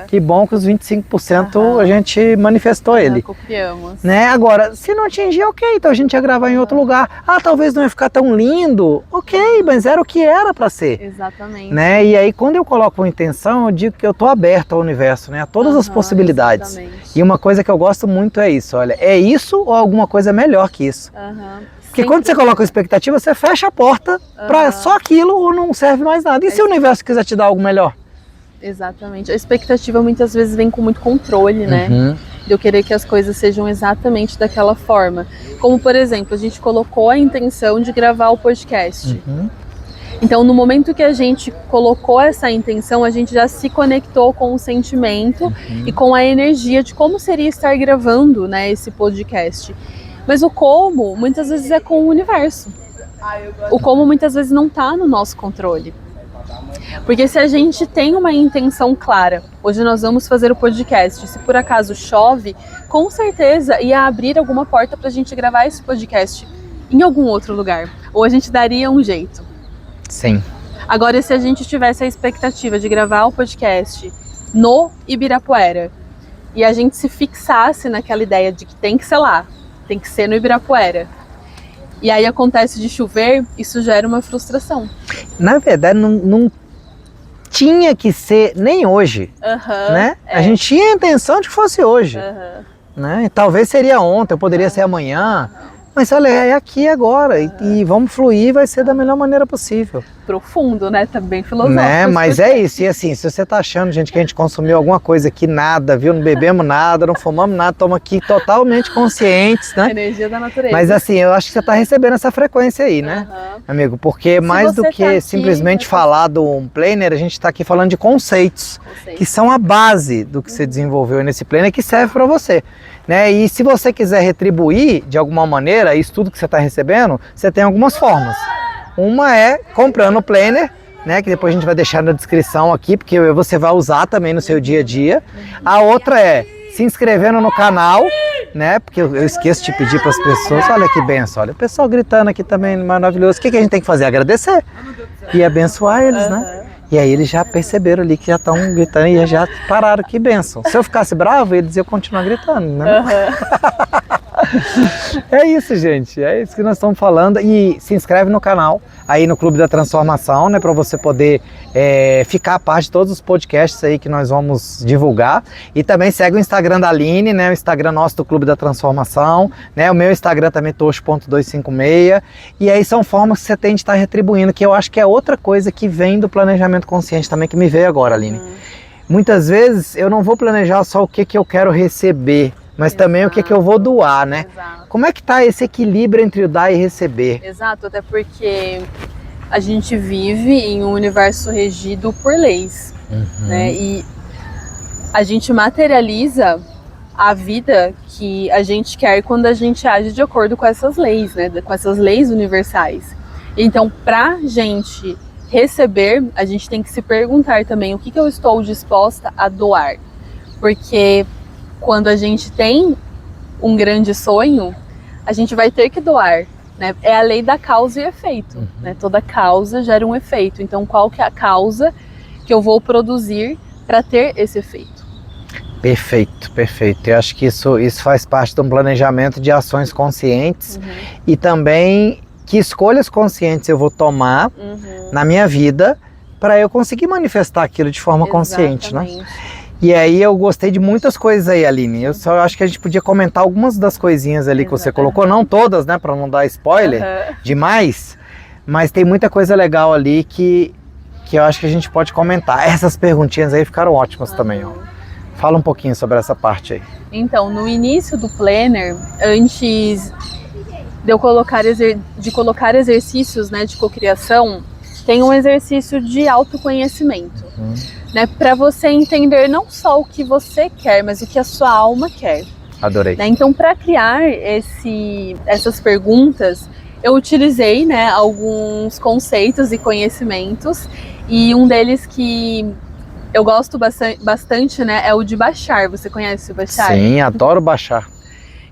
Que bom que os 25% a gente manifestou ele. Copiamos. Né? Agora, se não atingir, ok, então a gente ia gravar em outro lugar. Ah, talvez não ia ficar tão lindo. Ok, mas era o que era para ser. Exatamente. Né? E aí, quando eu coloco uma intenção, eu digo que eu estou aberto ao universo, né? A todas as possibilidades. Exatamente. E uma coisa que eu gosto muito é isso, olha, é isso ou alguma coisa melhor que isso? Porque quando você coloca a expectativa, você fecha a porta para só aquilo ou não serve mais nada. E se o universo quiser te dar algo melhor? Exatamente. A expectativa muitas vezes vem com muito controle, né? De eu querer que as coisas sejam exatamente daquela forma. Como, por exemplo, a gente colocou a intenção de gravar o podcast. Então, no momento que a gente colocou essa intenção, a gente já se conectou com o sentimento e com a energia de como seria estar gravando, né, esse podcast. Mas o como, muitas vezes, é com o universo. O como, muitas vezes, não está no nosso controle. Porque se a gente tem uma intenção clara, hoje nós vamos fazer o podcast, se por acaso chove, com certeza ia abrir alguma porta para a gente gravar esse podcast em algum outro lugar. Ou a gente daria um jeito. Sim. Agora, se a gente tivesse a expectativa de gravar o podcast no Ibirapuera e a gente se fixasse naquela ideia de que tem que ser lá, tem que ser no Ibirapuera, e aí acontece de chover, isso gera uma frustração. Na verdade, não tinha que ser nem hoje, né? A gente tinha a intenção de que fosse hoje, né? Talvez seria ontem, poderia ser amanhã, mas olha, é aqui agora e vamos fluir, vai ser da melhor maneira possível. Profundo, né? Também filosófico. Né? Mas é isso, e assim, se você tá achando, gente, que a gente consumiu alguma coisa aqui, nada, viu? Não bebemos nada, não fumamos nada, estamos aqui totalmente conscientes, né? Energia da natureza. Mas assim, eu acho que você tá recebendo essa frequência aí, né, amigo? Porque mais do que aqui, simplesmente falar do um planner, a gente tá aqui falando de conceitos, que são a base do que você desenvolveu nesse planner, que serve para você. Né? E se você quiser retribuir de alguma maneira isso tudo que você está recebendo, você tem algumas formas. Uma é comprando o planner, né, que depois a gente vai deixar na descrição aqui, porque você vai usar também no seu dia a dia. A outra é se inscrevendo no canal, né, porque eu esqueço de pedir para as pessoas, olha que benção, olha o pessoal gritando aqui também, maravilhoso. O que a gente tem que fazer? Agradecer e abençoar eles, né? E aí eles já perceberam ali que já estão gritando e já pararam, que bênção. Se eu ficasse bravo, eles iam continuar gritando, né? É isso, gente, é isso que nós estamos falando. E se inscreve no canal, aí no Clube da Transformação, né, para você poder ficar a par de todos os podcasts aí que nós vamos divulgar. E também segue o Instagram da Aline, né, o Instagram nosso do Clube da Transformação, né, o meu Instagram também, tocho.256. E aí são formas que você tem de estar retribuindo, que eu acho que é outra coisa que vem do planejamento consciente também, que me veio agora, Aline. Muitas vezes eu não vou planejar só o que eu quero receber, mas também o que eu vou doar, né? Como é que tá esse equilíbrio entre o dar e receber? Exato, até porque a gente vive em um universo regido por leis, né? E a gente materializa a vida que a gente quer quando a gente age de acordo com essas leis, né? Com essas leis universais. Então, pra gente receber, a gente tem que se perguntar também o que eu estou disposta a doar. Porque quando a gente tem um grande sonho, a gente vai ter que doar, né? É a lei da causa e efeito, né? Toda causa gera um efeito. Então, qual que é a causa que eu vou produzir para ter esse efeito? Perfeito, perfeito. Eu acho que isso faz parte de um planejamento de ações conscientes e também que escolhas conscientes eu vou tomar na minha vida para eu conseguir manifestar aquilo de forma consciente, né? E aí eu gostei de muitas coisas aí, Aline. Eu só acho que a gente podia comentar algumas das coisinhas ali que você colocou, não todas, né, para não dar spoiler demais, mas tem muita coisa legal ali que eu acho que a gente pode comentar. Essas perguntinhas aí ficaram ótimas também, ó. Fala um pouquinho sobre essa parte aí. Então, no início do planner, antes de eu colocar, exercícios, né, de cocriação, tem um exercício de autoconhecimento, né, para você entender não só o que você quer, mas o que a sua alma quer. Adorei. Né? Então, para criar essas perguntas, eu utilizei, né, alguns conceitos e conhecimentos, e um deles que eu gosto bastante, né, é o de Bashar. Você conhece o Bashar? Sim, adoro Bashar.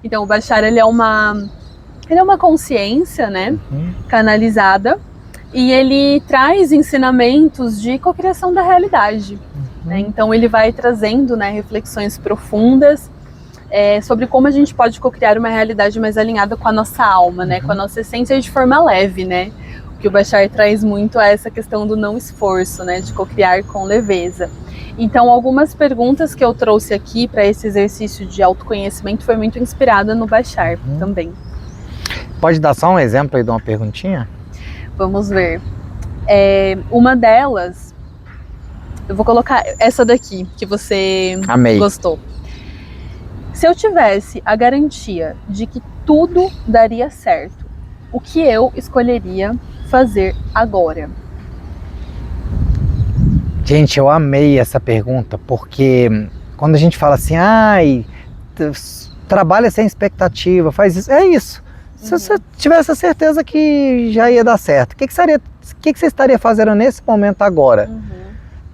Então, o Bashar, ele é uma consciência, né, canalizada, e ele traz ensinamentos de cocriação da realidade. Né? Então, ele vai trazendo, né, reflexões profundas sobre como a gente pode cocriar uma realidade mais alinhada com a nossa alma, né, com a nossa essência de forma leve, né? Que o Bashar traz muito a essa questão do não esforço, né, de cocriar com leveza. Então, algumas perguntas que eu trouxe aqui para esse exercício de autoconhecimento foi muito inspirada no Bashar também. Pode dar só um exemplo aí de uma perguntinha? Vamos ver. Uma delas, eu vou colocar essa daqui, que você Amei. gostou. Se eu tivesse a garantia de que tudo daria certo, o que eu escolheria fazer agora? Gente, eu amei essa pergunta, porque quando a gente fala assim, trabalha sem expectativa, faz isso, é isso. Se você tivesse a certeza que já ia dar certo, o que você estaria fazendo nesse momento agora?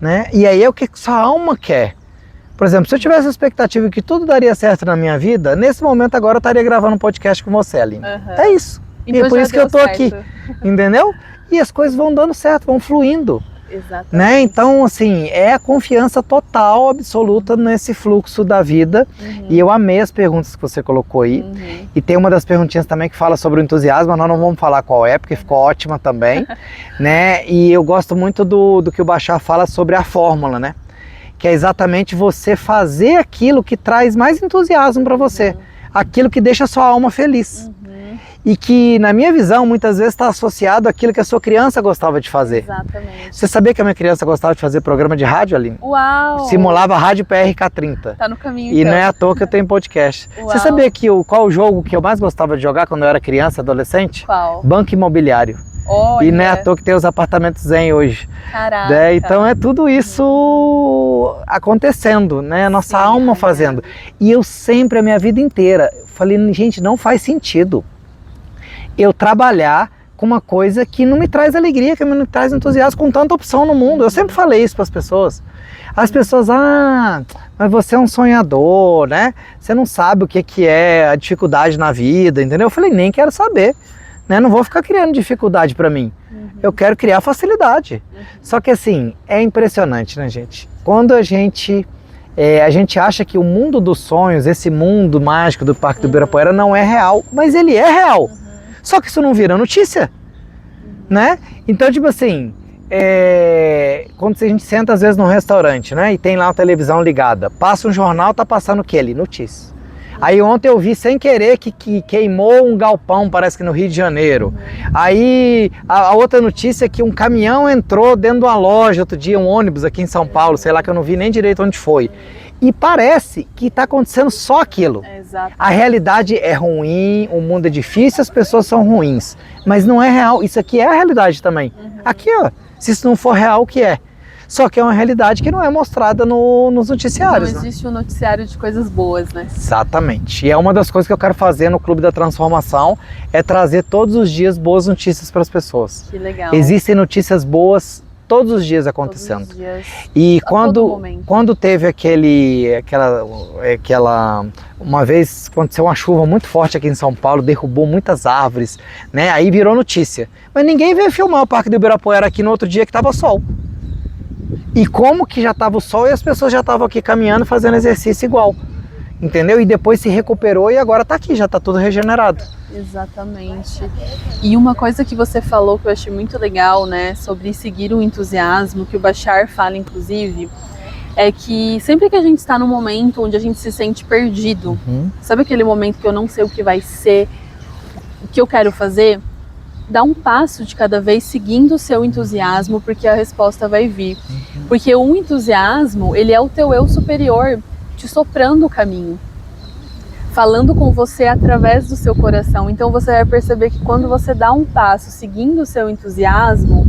Né? E aí é o que sua alma quer. Por exemplo, se eu tivesse a expectativa que tudo daria certo na minha vida, nesse momento agora eu estaria gravando um podcast com você, Aline. É isso. Então, e é por isso que eu tô aqui, entendeu? E as coisas vão dando certo, vão fluindo. Exatamente. Né? Então, assim, é a confiança total, absoluta nesse fluxo da vida. E eu amei as perguntas que você colocou aí. E tem uma das perguntinhas também que fala sobre o entusiasmo, nós não vamos falar qual é, porque ficou ótima também. Né? E eu gosto muito do que o Bashar fala sobre a fórmula, né? Que é exatamente você fazer aquilo que traz mais entusiasmo para você. Aquilo que deixa a sua alma feliz. E que, na minha visão, muitas vezes está associado àquilo que a sua criança gostava de fazer. Exatamente. Você sabia que a minha criança gostava de fazer programa de rádio, Aline? Uau! Simulava rádio PRK30. Tá no caminho, E então. não é à toa que eu tenho podcast. Uau. Você sabia que qual o jogo que eu mais gostava de jogar quando eu era criança, adolescente? Qual? Banco Imobiliário. Olha. E não é à toa que tem os apartamentos Zen hoje. Caraca. Né? Então é tudo isso acontecendo, né? Nossa alma fazendo. E eu sempre, a minha vida inteira, falei, gente, não faz sentido eu trabalhar com uma coisa que não me traz alegria, que não me traz entusiasmo, com tanta opção no mundo. Eu sempre falei isso para as pessoas. As pessoas, mas você é um sonhador, né? Você não sabe o que é a dificuldade na vida, entendeu? Eu falei, nem quero saber, né? Não vou ficar criando dificuldade para mim. Eu quero criar facilidade. Só que assim, é impressionante, né, gente? Quando a gente acha que o mundo dos sonhos, esse mundo mágico do Parque do Ibirapuera não é real, mas ele é real. Só que isso não vira notícia, né? Então, tipo assim, quando a gente senta às vezes num restaurante, né? E tem lá a televisão ligada, passa um jornal, tá passando o que ali? Notícia. Aí ontem eu vi sem querer que queimou um galpão, parece que no Rio de Janeiro. Aí a outra notícia é que um caminhão entrou dentro de uma loja outro dia, um ônibus aqui em São Paulo, sei lá, que eu não vi nem direito onde foi. E parece que está acontecendo só aquilo. A realidade é ruim, o mundo é difícil, as pessoas são ruins. Mas não é real, isso aqui é a realidade também. Aqui, ó, se isso não for real, o que é? Só que é uma realidade que não é mostrada nos noticiários. Não existe um noticiário de coisas boas, né? Exatamente. E é uma das coisas que eu quero fazer no Clube da Transformação, é trazer todos os dias boas notícias para as pessoas. Que legal. Existem notícias boas todos os dias acontecendo. Todos os dias. E quando teve aquela uma vez aconteceu uma chuva muito forte aqui em São Paulo, derrubou muitas árvores, né? Aí virou notícia. Mas ninguém veio filmar o Parque do Ibirapuera aqui no outro dia que estava sol. E como que já estava o sol e as pessoas já estavam aqui caminhando, fazendo exercício igual. Entendeu? E depois se recuperou e agora está aqui, já está tudo regenerado. Exatamente. E uma coisa que você falou que eu achei muito legal, né, sobre seguir o entusiasmo, que o Bashar fala inclusive, é que sempre que a gente está num momento onde a gente se sente perdido, sabe aquele momento que eu não sei o que vai ser, o que eu quero fazer? Dá um passo de cada vez seguindo o seu entusiasmo, porque a resposta vai vir. Porque o entusiasmo, ele é o teu eu superior te soprando o caminho, falando com você através do seu coração. Então você vai perceber que quando você dá um passo seguindo o seu entusiasmo,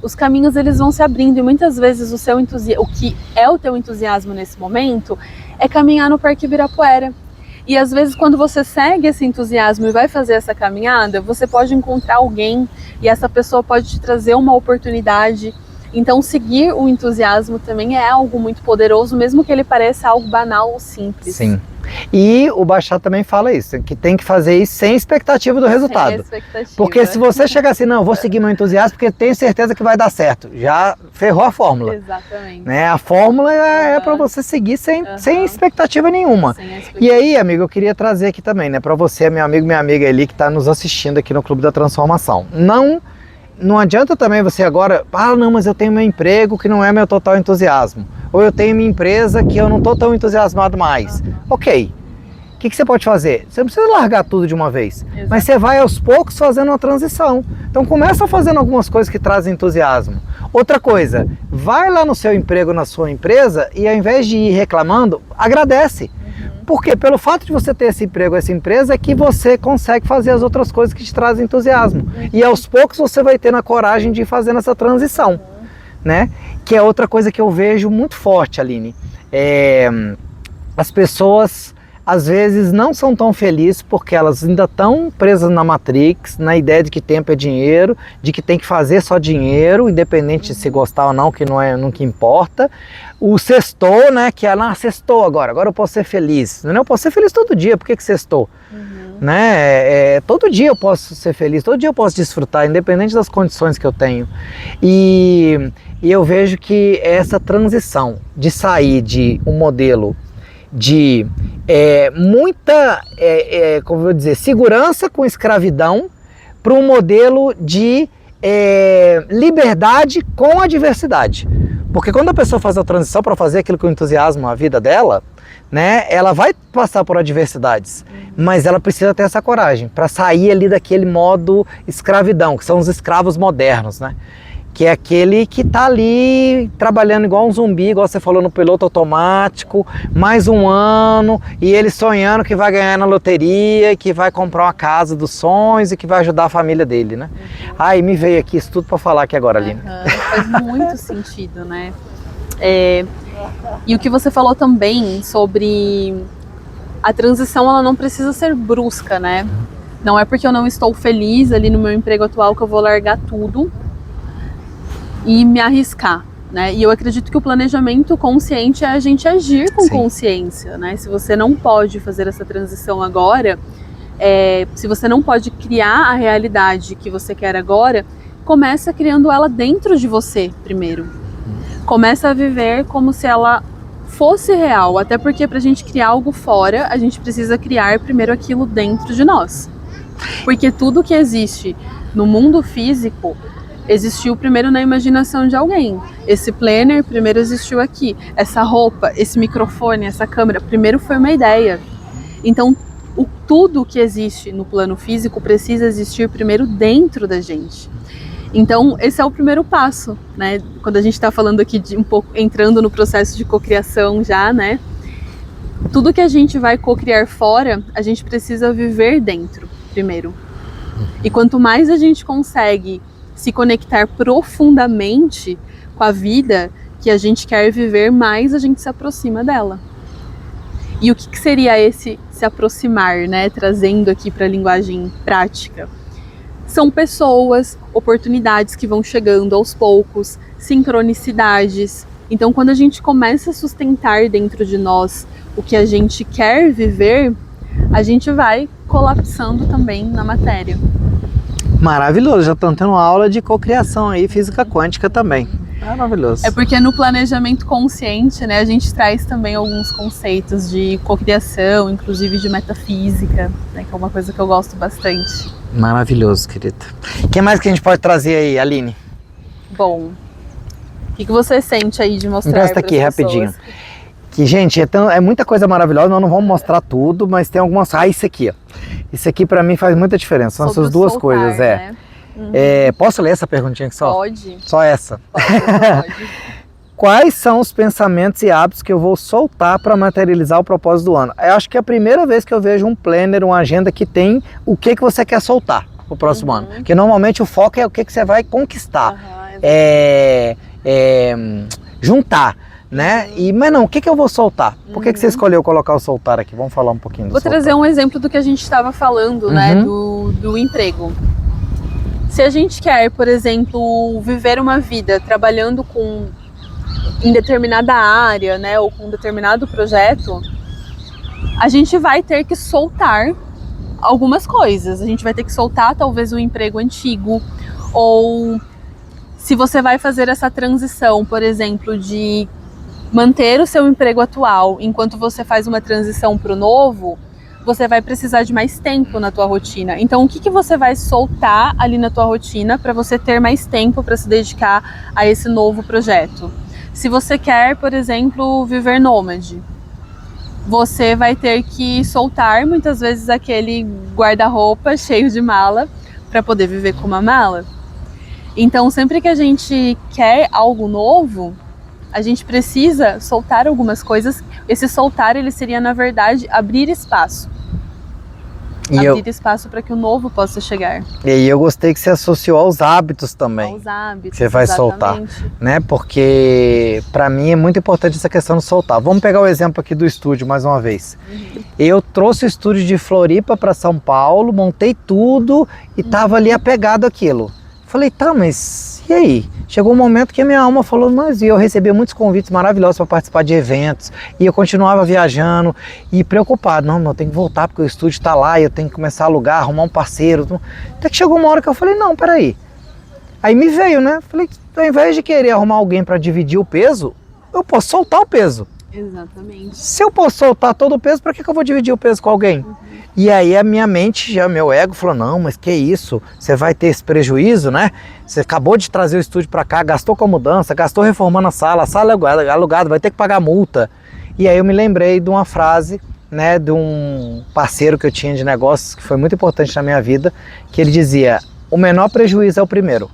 os caminhos eles vão se abrindo, e muitas vezes o que é o teu entusiasmo nesse momento é caminhar no Parque Ibirapuera. E às vezes quando você segue esse entusiasmo e vai fazer essa caminhada, você pode encontrar alguém e essa pessoa pode te trazer uma oportunidade. Então seguir o entusiasmo também é algo muito poderoso, mesmo que ele pareça algo banal ou simples. Sim. E o Bashar também fala isso, que tem que fazer isso sem expectativa do resultado. Sem expectativa. Porque se você chegar assim, não, eu vou seguir meu entusiasmo porque tenho certeza que vai dar certo, já ferrou a fórmula. Exatamente. Né? A fórmula é para você seguir sem expectativa nenhuma. Sem expectativa. E aí, amigo, eu queria trazer aqui também, né, para você, meu amigo, minha amiga ali que está nos assistindo aqui no Clube da Transformação. Não adianta também você agora, não, mas eu tenho meu emprego que não é meu total entusiasmo. Ou eu tenho minha empresa que eu não estou tão entusiasmado mais. Ok, o que você pode fazer? Você não precisa largar tudo de uma vez, Exato. mas você vai aos poucos fazendo uma transição. Então começa fazendo algumas coisas que trazem entusiasmo. Outra coisa, vai lá no seu emprego, na sua empresa, e ao invés de ir reclamando, agradece. Porque pelo fato de você ter esse emprego, essa empresa, é que você consegue fazer as outras coisas que te trazem entusiasmo. E aos poucos você vai tendo a coragem de ir fazendo essa transição, né? Que é outra coisa que eu vejo muito forte, Aline. As pessoas, às vezes, não são tão felizes porque elas ainda estão presas na Matrix, na ideia de que tempo é dinheiro, de que tem que fazer só dinheiro, independente de se gostar ou não, que não é nunca importa. O sextou, né, que sextou agora eu posso ser feliz. Não, eu posso ser feliz todo dia, por que sextou? Né? Todo dia eu posso ser feliz, todo dia eu posso desfrutar, independente das condições que eu tenho. E eu vejo que essa transição de sair de um modelo de muita, como eu vou dizer, segurança com escravidão para um modelo de liberdade com a diversidade. Porque quando a pessoa faz a transição para fazer aquilo que entusiasma a vida dela, né, ela vai passar por adversidades, mas ela precisa ter essa coragem para sair ali daquele modo escravidão, que são os escravos modernos, né? Que é aquele que está ali trabalhando igual um zumbi, igual você falou no piloto automático, mais um ano, e ele sonhando que vai ganhar na loteria, que vai comprar uma casa dos sonhos e que vai ajudar a família dele, né? Aí me veio aqui isso tudo para falar aqui agora, Aline. Faz muito sentido, né? E o que você falou também sobre a transição, ela não precisa ser brusca, né? Não é porque eu não estou feliz ali no meu emprego atual que eu vou largar tudo e me arriscar, né? E eu acredito que o planejamento consciente é a gente agir com consciência, né? Se você não pode fazer essa transição agora, se você não pode criar a realidade que você quer agora, começa criando ela dentro de você primeiro. Começa a viver como se ela fosse real, até porque pra gente criar algo fora, a gente precisa criar primeiro aquilo dentro de nós. Porque tudo que existe no mundo físico existiu primeiro na imaginação de alguém. Esse planner primeiro existiu aqui. Essa roupa, esse microfone, essa câmera, primeiro foi uma ideia. Então, tudo que existe no plano físico precisa existir primeiro dentro da gente. Então, esse é o primeiro passo, né? Quando a gente está falando aqui de um pouco, entrando no processo de cocriação já, né? Tudo que a gente vai cocriar fora, a gente precisa viver dentro primeiro. E quanto mais a gente consegue se conectar profundamente com a vida que a gente quer viver, mais a gente se aproxima dela. E o que seria esse se aproximar, né? Trazendo aqui para a linguagem prática. São pessoas, oportunidades que vão chegando aos poucos, sincronicidades. Então, quando a gente começa a sustentar dentro de nós o que a gente quer viver, a gente vai colapsando também na matéria. Maravilhoso, já estão tendo aula de cocriação aí, física quântica também. Maravilhoso. É porque no planejamento consciente, né, a gente traz também alguns conceitos de cocriação, inclusive de metafísica, né, que é uma coisa que eu gosto bastante. Maravilhoso, querida. O que mais que a gente pode trazer aí, Aline? Bom, o que você sente aí de mostrar Empresta aqui, rapidinho. Que, gente, é muita coisa maravilhosa, nós não vamos mostrar tudo, mas tem algumas... isso aqui, ó. Isso aqui pra mim faz muita diferença, são essas duas coisas, né? Posso ler essa perguntinha aqui só? Pode. Só essa? Pode. quais são os pensamentos e hábitos que eu vou soltar para materializar o propósito do ano. Eu acho que é a primeira vez que eu vejo um planner, uma agenda que tem o que você quer soltar pro próximo ano. Porque normalmente o foco é o que você vai conquistar, juntar, né? Mas não, o que eu vou soltar? Por que você escolheu colocar o soltar aqui? Vamos falar um pouquinho do Vou soltar. trazer um exemplo do que a gente estava falando, né? Do emprego. Se a gente quer, por exemplo, viver uma vida trabalhando em determinada área, né, ou com um determinado projeto, a gente vai ter que soltar algumas coisas. A gente vai ter que soltar talvez o emprego antigo, ou se você vai fazer essa transição, por exemplo, de manter o seu emprego atual enquanto você faz uma transição para o novo, você vai precisar de mais tempo na tua rotina. Então, o que você vai soltar ali na tua rotina para você ter mais tempo para se dedicar a esse novo projeto? Se você quer, por exemplo, viver nômade, você vai ter que soltar muitas vezes aquele guarda-roupa cheio de mala para poder viver com uma mala. Então, sempre que a gente quer algo novo, a gente precisa soltar algumas coisas. Esse soltar, ele seria, na verdade, abrir espaço. Abrir espaço para que o novo possa chegar. E eu gostei que você associou aos hábitos também. Aos hábitos, que você vai soltar, né? Porque para mim é muito importante essa questão de soltar. Vamos pegar o exemplo aqui do estúdio mais uma vez. Eu trouxe o estúdio de Floripa para São Paulo, montei tudo e tava ali apegado àquilo. Falei, tá, mas e aí? Chegou um momento que a minha alma falou, mas eu recebi muitos convites maravilhosos para participar de eventos, e eu continuava viajando e preocupado. Não, eu tenho que voltar porque o estúdio está lá e eu tenho que começar a alugar, arrumar um parceiro. Até que chegou uma hora que eu falei, não, peraí. Aí me veio, né? Falei, ao invés de querer arrumar alguém para dividir o peso, eu posso soltar o peso. Exatamente. Se eu posso soltar todo o peso, para que eu vou dividir o peso com alguém? E aí a minha mente, já meu ego falou, não, mas que isso? Você vai ter esse prejuízo, né? Você acabou de trazer o estúdio para cá, gastou com a mudança, gastou reformando a sala é alugada, vai ter que pagar multa. E aí eu me lembrei de uma frase, né, de um parceiro que eu tinha de negócios, que foi muito importante na minha vida, que ele dizia, o menor prejuízo é o primeiro.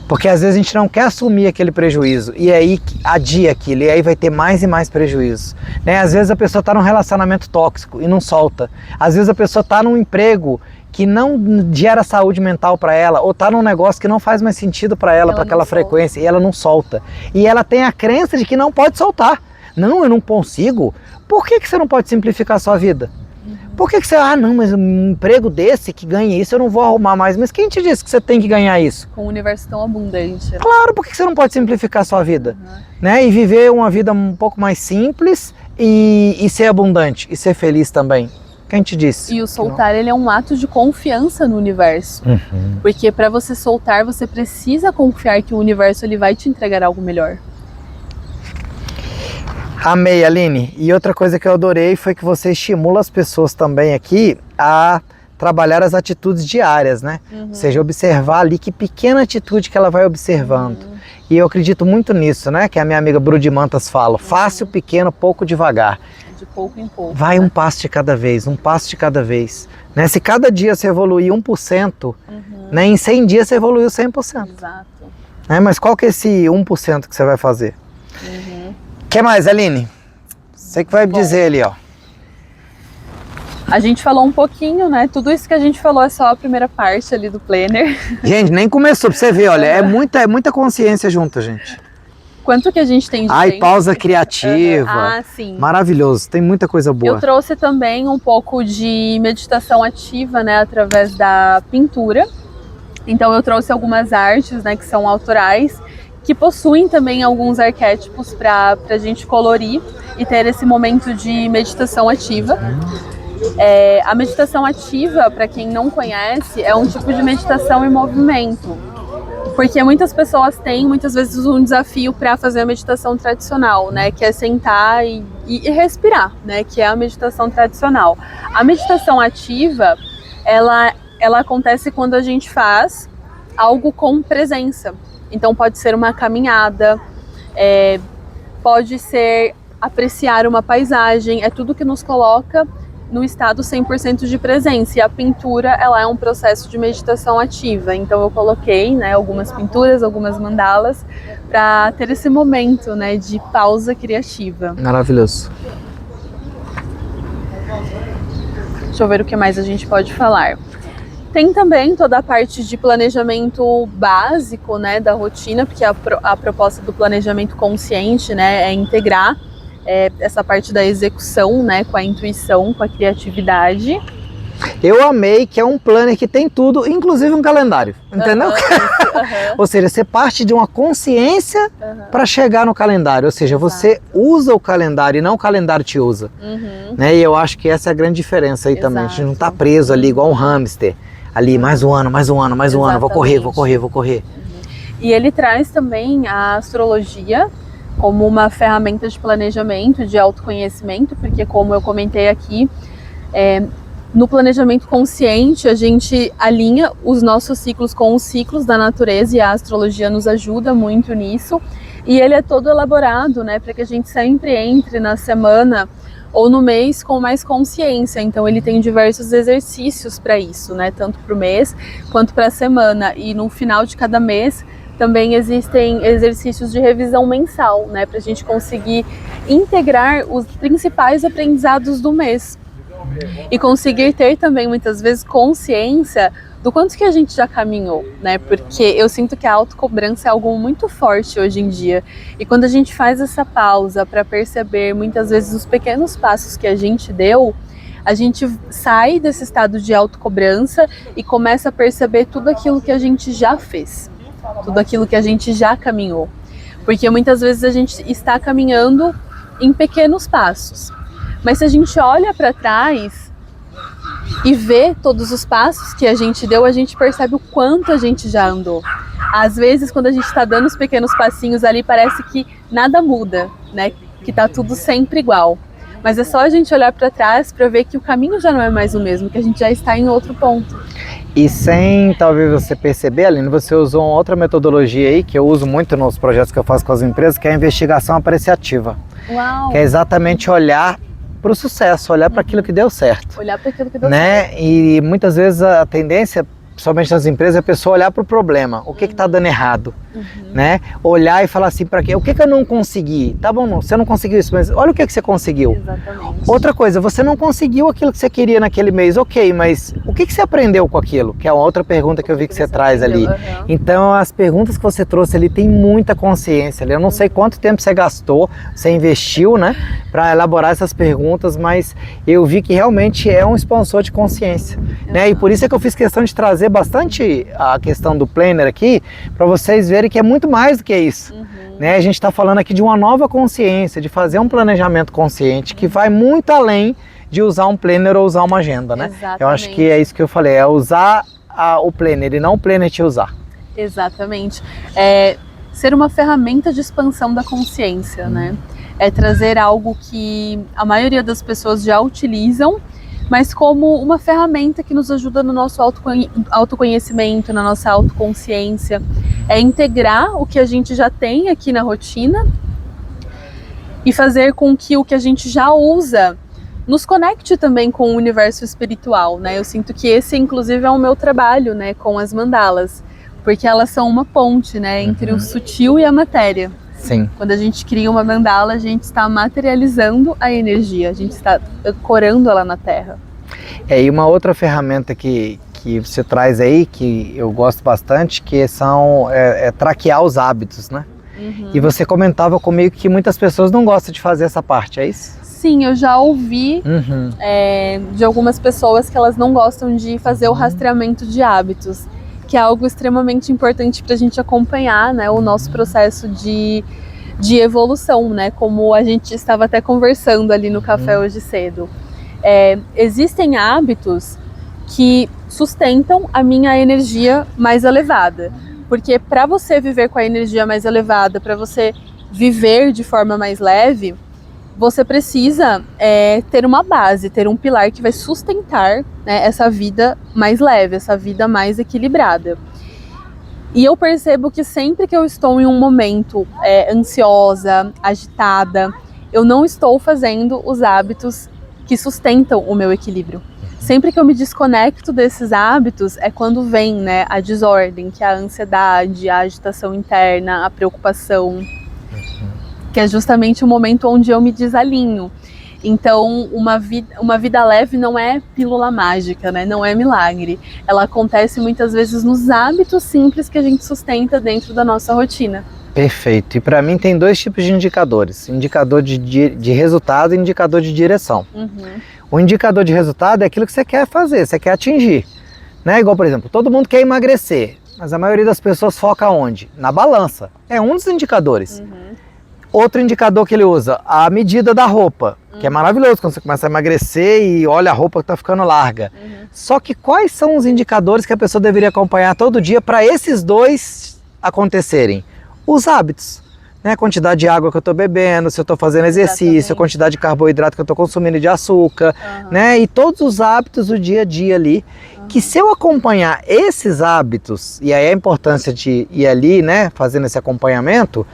Porque às vezes a gente não quer assumir aquele prejuízo e aí adia aquilo e aí vai ter mais e mais prejuízo, né? Às vezes a pessoa está num relacionamento tóxico e não solta. Às vezes a pessoa está num emprego que não gera saúde mental para ela, ou está num negócio que não faz mais sentido para ela, para aquela frequência, e ela não solta. E ela tem a crença de que não pode soltar. Não, eu não consigo. Por que você não pode simplificar a sua vida? Por que você, não, mas um emprego desse que ganha isso eu não vou arrumar mais. Mas quem te disse que você tem que ganhar isso? Com um universo tão abundante. Claro, por que você não pode simplificar a sua vida? Né? E viver uma vida um pouco mais simples e ser abundante, e ser feliz também. Quem te disse? E o soltar, ele é um ato de confiança no universo. Porque para você soltar, você precisa confiar que o universo ele vai te entregar algo melhor. Amei, Aline. E outra coisa que eu adorei foi que você estimula as pessoas também aqui a trabalhar as atitudes diárias, né? Ou seja, observar ali que pequena atitude que ela vai observando. E eu acredito muito nisso, né? Que a minha amiga Brudi Mantas fala, fácil, pequeno, pouco, devagar. De pouco em pouco. Vai, né? Um passo de cada vez, um passo de cada vez. Né? Se cada dia você evoluir 1%, né? Em 100 dias você evoluiu 100%. Exato. Né? Mas qual que é esse 1% que você vai fazer? O que mais, Aline? Você que vai me dizer ali, ó. A gente falou um pouquinho, né? Tudo isso que a gente falou é só a primeira parte ali do planner. Gente, nem começou pra você ver, olha. É muita consciência junto, gente. Quanto que a gente tem de tempo? Pausa criativa. Ah, sim. Maravilhoso, tem muita coisa boa. Eu trouxe também um pouco de meditação ativa, né? Através da pintura. Então eu trouxe algumas artes, né? Que são autorais, que possuem também alguns arquétipos para a gente colorir e ter esse momento de meditação ativa. A meditação ativa, para quem não conhece, é um tipo de meditação em movimento, porque muitas pessoas têm, muitas vezes, um desafio para fazer a meditação tradicional, né, que é sentar e respirar, né, que é a meditação tradicional. A meditação ativa, ela acontece quando a gente faz algo com presença. Então pode ser uma caminhada, pode ser apreciar uma paisagem, é tudo que nos coloca no estado 100% de presença, e a pintura ela é um processo de meditação ativa. Então eu coloquei, né, algumas pinturas, algumas mandalas para ter esse momento, né, de pausa criativa. Maravilhoso. Deixa eu ver o que mais a gente pode falar. Tem também toda a parte de planejamento básico, né, da rotina, porque a proposta do planejamento consciente, né, é integrar essa parte da execução, né, com a intuição, com a criatividade. Eu amei que é um planner que tem tudo, inclusive um calendário, entendeu? Ou seja, você parte de uma consciência para chegar no calendário, ou seja, você usa o calendário e não o calendário te usa. Né? E eu acho que essa é a grande diferença aí também, a gente não está preso ali igual um hamster, ali mais um ano, vou correr. E ele traz também a astrologia como uma ferramenta de planejamento, de autoconhecimento, porque como eu comentei aqui, no planejamento consciente a gente alinha os nossos ciclos com os ciclos da natureza, e a astrologia nos ajuda muito nisso. E ele é todo elaborado, né, para que a gente sempre entre na semana ou no mês com mais consciência. Então ele tem diversos exercícios para isso, né, tanto para o mês quanto para a semana. E no final de cada mês também existem exercícios de revisão mensal, né, para a gente conseguir integrar os principais aprendizados do mês e conseguir ter também muitas vezes consciência do quanto que a gente já caminhou, né? Porque eu sinto que a autocobrança é algo muito forte hoje em dia, e quando a gente faz essa pausa para perceber muitas vezes os pequenos passos que a gente deu, a gente sai desse estado de autocobrança e começa a perceber tudo aquilo que a gente já fez, tudo aquilo que a gente já caminhou, porque muitas vezes a gente está caminhando em pequenos passos. Mas se a gente olha para trás e vê todos os passos que a gente deu, a gente percebe o quanto a gente já andou. Às vezes, quando a gente está dando os pequenos passinhos ali, parece que nada muda, né? Que tá tudo sempre igual. Mas é só a gente olhar para trás para ver que o caminho já não é mais o mesmo, que a gente já está em outro ponto. E sem talvez você perceber, Aline, você usou uma outra metodologia aí, que eu uso muito nos projetos que eu faço com as empresas, que é a investigação apreciativa. Uau! Que é exatamente olhar para o sucesso, olhar para aquilo que deu certo. Olhar para aquilo que deu né? certo. E muitas vezes a tendência, principalmente nas empresas, é a pessoa olhar para o problema, o que está dando errado, né? Olhar e falar assim, para quê? O que eu não consegui? Tá bom, você não conseguiu isso, mas olha o que você conseguiu. Exatamente. Outra coisa, você não conseguiu aquilo que você queria naquele mês, ok, mas o que você aprendeu com aquilo? Que é uma outra pergunta que eu vi que você traz ali. Então, as perguntas que você trouxe ali tem muita consciência ali. Eu não sei quanto tempo você gastou, você investiu, né, para elaborar essas perguntas, mas eu vi que realmente é um expansor de consciência, né? E por isso é que eu fiz questão de trazer bastante a questão do planner aqui, para vocês verem que é muito mais do que isso. Né? A gente está falando aqui de uma nova consciência, de fazer um planejamento consciente que vai muito além de usar um planner ou usar uma agenda, né? Exatamente. Eu acho que é isso que eu falei, é usar o planner e não o planner te usar. Exatamente. Ser uma ferramenta de expansão da consciência, né? É trazer algo que a maioria das pessoas já utilizam, mas como uma ferramenta que nos ajuda no nosso autoconhecimento, na nossa autoconsciência. É integrar o que a gente já tem aqui na rotina e fazer com que o que a gente já usa nos conecte também com o universo espiritual, né? Eu sinto que esse, inclusive, é o meu trabalho, né, com as mandalas, porque elas são uma ponte, né, entre o sutil e a matéria. Sim. Quando a gente cria uma mandala, a gente está materializando a energia, a gente está ancorando ela na Terra. E uma outra ferramenta que você traz aí, que eu gosto bastante, que são traquear os hábitos, né? E você comentava comigo que muitas pessoas não gostam de fazer essa parte, é isso? Sim, eu já ouvi de algumas pessoas que elas não gostam de fazer o rastreamento de hábitos, que é algo extremamente importante para a gente acompanhar, né, o nosso processo de evolução, né, como a gente estava até conversando ali no café hoje cedo. Existem hábitos que sustentam a minha energia mais elevada, porque para você viver com a energia mais elevada, para você viver de forma mais leve, você precisa ter uma base, ter um pilar que vai sustentar, né, essa vida mais leve, essa vida mais equilibrada. E eu percebo que sempre que eu estou em um momento ansiosa, agitada, eu não estou fazendo os hábitos que sustentam o meu equilíbrio. Sempre que eu me desconecto desses hábitos é quando vem, né, a desordem, que é a ansiedade, a agitação interna, a preocupação, que é justamente o momento onde eu me desalinho. Então, uma vida leve não é pílula mágica, né? Não é milagre. Ela acontece muitas vezes nos hábitos simples que a gente sustenta dentro da nossa rotina. Perfeito. E para mim tem 2 tipos de indicadores. Indicador de resultado e indicador de direção. O indicador de resultado é aquilo que você quer fazer, você quer atingir. Né? Igual, por exemplo, todo mundo quer emagrecer, mas a maioria das pessoas foca onde? Na balança. É um dos indicadores. Outro indicador que ele usa, a medida da roupa, que é maravilhoso quando você começa a emagrecer e olha a roupa que está ficando larga. Só que quais são os indicadores que a pessoa deveria acompanhar todo dia para esses 2 acontecerem? Os hábitos, né? A quantidade de água que eu estou bebendo, se eu estou fazendo exercício, a quantidade de carboidrato que eu estou consumindo de açúcar, né? E todos os hábitos do dia a dia ali, que se eu acompanhar esses hábitos, e aí a importância de ir ali, né, fazendo esse acompanhamento,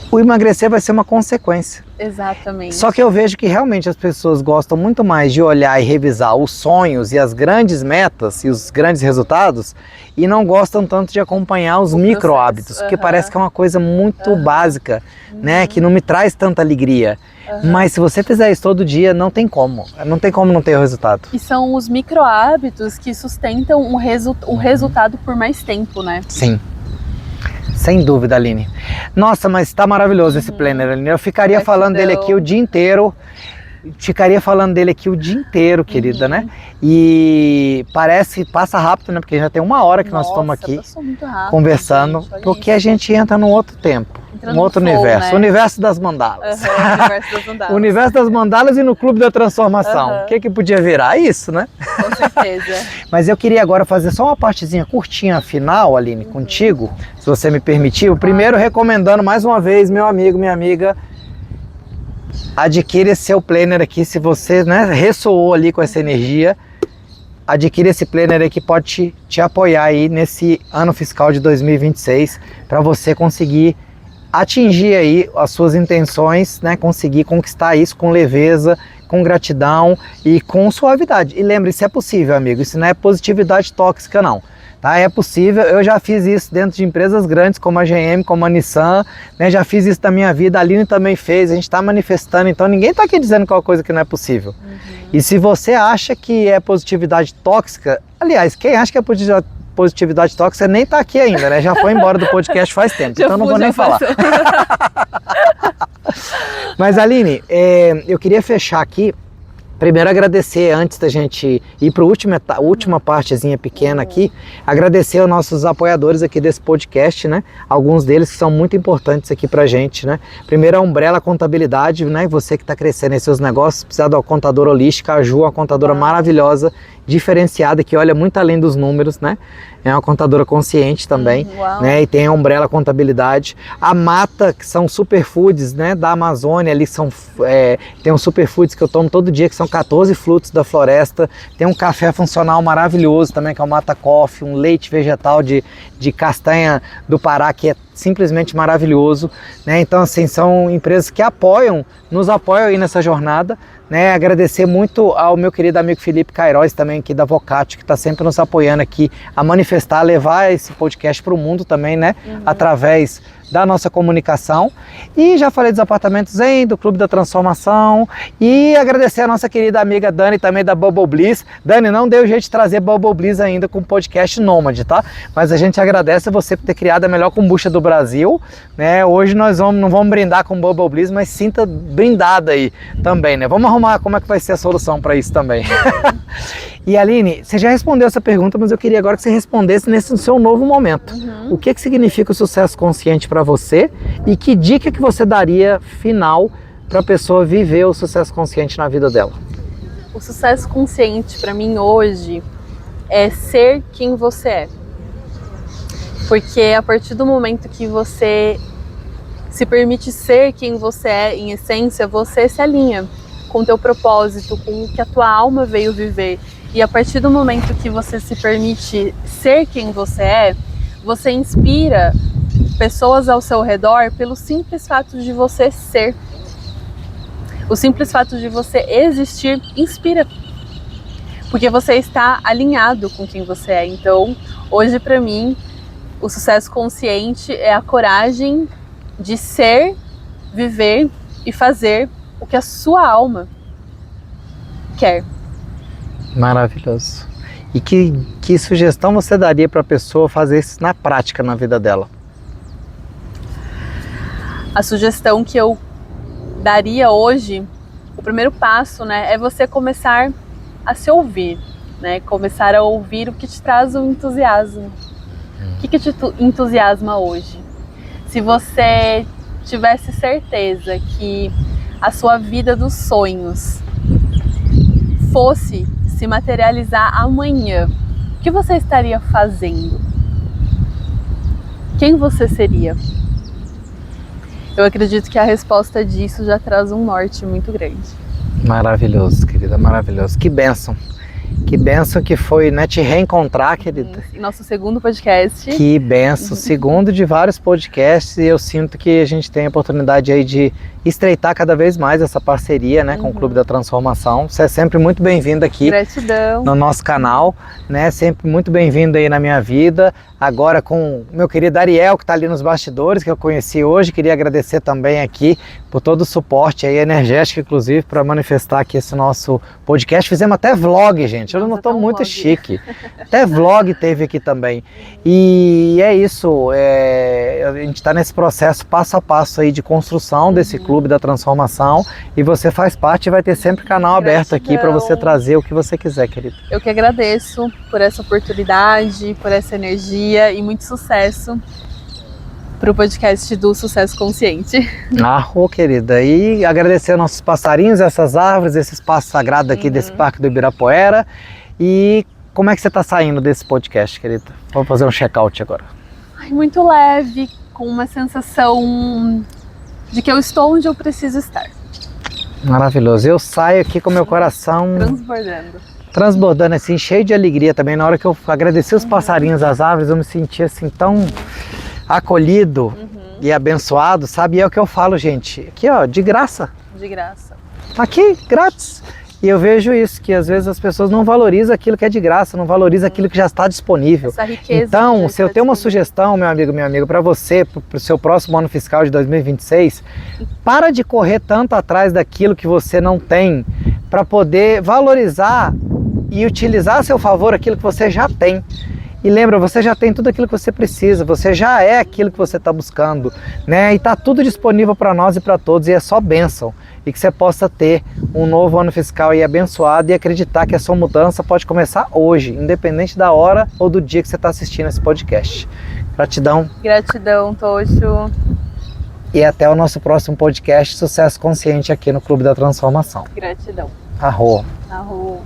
o emagrecer vai ser uma consequência. Exatamente. Só que eu vejo que realmente as pessoas gostam muito mais de olhar e revisar os sonhos e as grandes metas e os grandes resultados e não gostam tanto de acompanhar os micro hábitos, porque parece que é uma coisa muito básica, né, que não me traz tanta alegria. Mas se você fizer isso todo dia, não tem como não ter o resultado. E são os micro hábitos que sustentam o resultado por mais tempo, né? Sim. Sem dúvida, Aline. Nossa, mas tá maravilhoso esse planner, Aline. Eu ficaria falando dele aqui o dia inteiro. Querida, né? E parece que passa rápido, né? Porque já tem 1 hora que nós estamos aqui conversando, gente, porque a gente entra num outro tempo, num outro universo, né? O universo das mandalas. O universo das mandalas e no Clube da Transformação. O que podia virar? Isso, né? Com certeza. Mas eu queria agora fazer só uma partezinha curtinha final, Aline, contigo, se você me permitir. O primeiro recomendando mais uma vez, meu amigo, minha amiga, adquira esse seu planner aqui, se você, né, ressoou ali com essa energia, adquira esse planner aqui que pode te apoiar aí nesse ano fiscal de 2026, para você conseguir atingir aí as suas intenções, né, conseguir conquistar isso com leveza, com gratidão e com suavidade. E lembre, isso é possível, amigo, isso não é positividade tóxica não. Tá, é possível, eu já fiz isso dentro de empresas grandes como a GM, como a Nissan, né, já fiz isso na minha vida, a Aline também fez, a gente está manifestando, então ninguém está aqui dizendo qualquer coisa que não é possível. E se você acha que é positividade tóxica, aliás, quem acha que é positividade tóxica nem está aqui ainda, né, já foi embora do podcast faz tempo, então não vou nem falar. Mas Aline, eu queria fechar aqui. Primeiro agradecer, antes da gente ir para a última partezinha pequena aqui, agradecer aos nossos apoiadores aqui desse podcast, né? Alguns deles que são muito importantes aqui pra gente, né? Primeiro a Umbrella Contabilidade, né? Você que está crescendo em seus negócios, precisa de uma contadora holística, a Ju, uma contadora maravilhosa, diferenciada, que olha muito além dos números, né? É uma contadora consciente também, né? E tem a Umbrella Contabilidade. A Mata, que são superfoods, né? Da Amazônia, ali tem uns superfoods que eu tomo todo dia, que são 14 frutos da floresta. Tem um café funcional maravilhoso também, que é o Mata Coffee, um leite vegetal de castanha do Pará, que é simplesmente maravilhoso, né? Então, assim, são empresas que nos apoiam aí nessa jornada, né? Agradecer muito ao meu querido amigo Felipe Queiroz, também aqui da Vocatio, que está sempre nos apoiando aqui a manifestar, a levar esse podcast para o mundo também, né? Através da nossa comunicação. E já falei dos apartamentos Zen, do Clube da Transformação, e agradecer a nossa querida amiga Dani, também da Bubble Bliss. Dani, não deu jeito de trazer Bubble Bliss ainda com o podcast Nômade, tá? Mas a gente agradece você por ter criado a melhor kombucha do Brasil, né? Hoje nós não vamos brindar com Bubble Bliss, mas sinta brindada aí também, né? Vamos arrumar como é que vai ser a solução para isso também. E Aline, você já respondeu essa pergunta, mas eu queria agora que você respondesse nesse seu novo momento. O que significa o sucesso consciente para você e que dica que você daria final para a pessoa viver o sucesso consciente na vida dela? O sucesso consciente para mim hoje é ser quem você é. Porque a partir do momento que você se permite ser quem você é, em essência, você se alinha com o teu propósito, com o que a tua alma veio viver. E a partir do momento que você se permite ser quem você é, você inspira pessoas ao seu redor pelo simples fato de você ser. O simples fato de você existir inspira, porque você está alinhado com quem você é. Então, hoje para mim, o sucesso consciente é a coragem de ser, viver e fazer o que a sua alma quer. Maravilhoso. E que sugestão você daria para a pessoa fazer isso na prática na vida dela? A sugestão que eu daria hoje, o primeiro passo, né, é você começar a se ouvir, né? Começar a ouvir o que te traz o entusiasmo. O que te entusiasma hoje? Se você tivesse certeza que a sua vida dos sonhos fosse se materializar amanhã, o que você estaria fazendo? Quem você seria? Eu acredito que a resposta disso já traz um norte muito grande. Maravilhoso, querida, maravilhoso. Que bênção. Que bênção que foi, né, te reencontrar, querida. Em nosso segundo podcast. Que bênção. Segundo de vários podcasts, e eu sinto que a gente tem a oportunidade aí de estreitar cada vez mais essa parceria, né, com o Clube da Transformação. Você é sempre muito bem-vindo aqui. Gratidão. No nosso canal, né? Sempre muito bem-vindo aí na minha vida. Agora com o meu querido Ariel, que está ali nos bastidores, que eu conheci hoje. Queria agradecer também aqui por todo o suporte aí energético, inclusive, para manifestar aqui esse nosso podcast. Fizemos até vlog, gente. Eu não estou muito chique. Até vlog teve aqui também. E é isso. A gente está nesse processo passo a passo aí de construção desse Clube da Transformação. E você faz parte e vai ter sempre canal aberto aqui para você trazer o que você quiser, querido. Eu que agradeço por essa oportunidade, por essa energia e muito sucesso para o podcast do Sucesso Consciente. Querida, e agradecer aos nossos passarinhos, essas árvores, esse espaço sagrado aqui desse Parque do Ibirapuera. E como é que você está saindo desse podcast, querida? Vamos fazer um check-out agora. Muito leve, com uma sensação de que eu estou onde eu preciso estar. Maravilhoso. Eu saio aqui com meu coração transbordando assim, cheio de alegria também. Na hora que eu agradeci os passarinhos, as árvores, eu me senti assim tão acolhido e abençoado, sabe? E é o que eu falo, gente, aqui ó, de graça. De graça. Aqui, grátis. E eu vejo isso, que às vezes as pessoas não valorizam aquilo que é de graça, não valorizam aquilo que já está disponível. Essa riqueza. Então, se eu tenho uma sugestão, meu amigo, minha amiga, para você, para o seu próximo ano fiscal de 2026, para de correr tanto atrás daquilo que você não tem, para poder valorizar e utilizar a seu favor aquilo que você já tem. E lembra, você já tem tudo aquilo que você precisa, você já é aquilo que você está buscando, né? E está tudo disponível para nós e para todos, e é só bênção. E que você possa ter um novo ano fiscal aí abençoado e acreditar que a sua mudança pode começar hoje, independente da hora ou do dia que você está assistindo esse podcast. Gratidão. Gratidão, Tocho. E até o nosso próximo podcast Sucesso Consciente aqui no Clube da Transformação. Gratidão. Arro. Arro.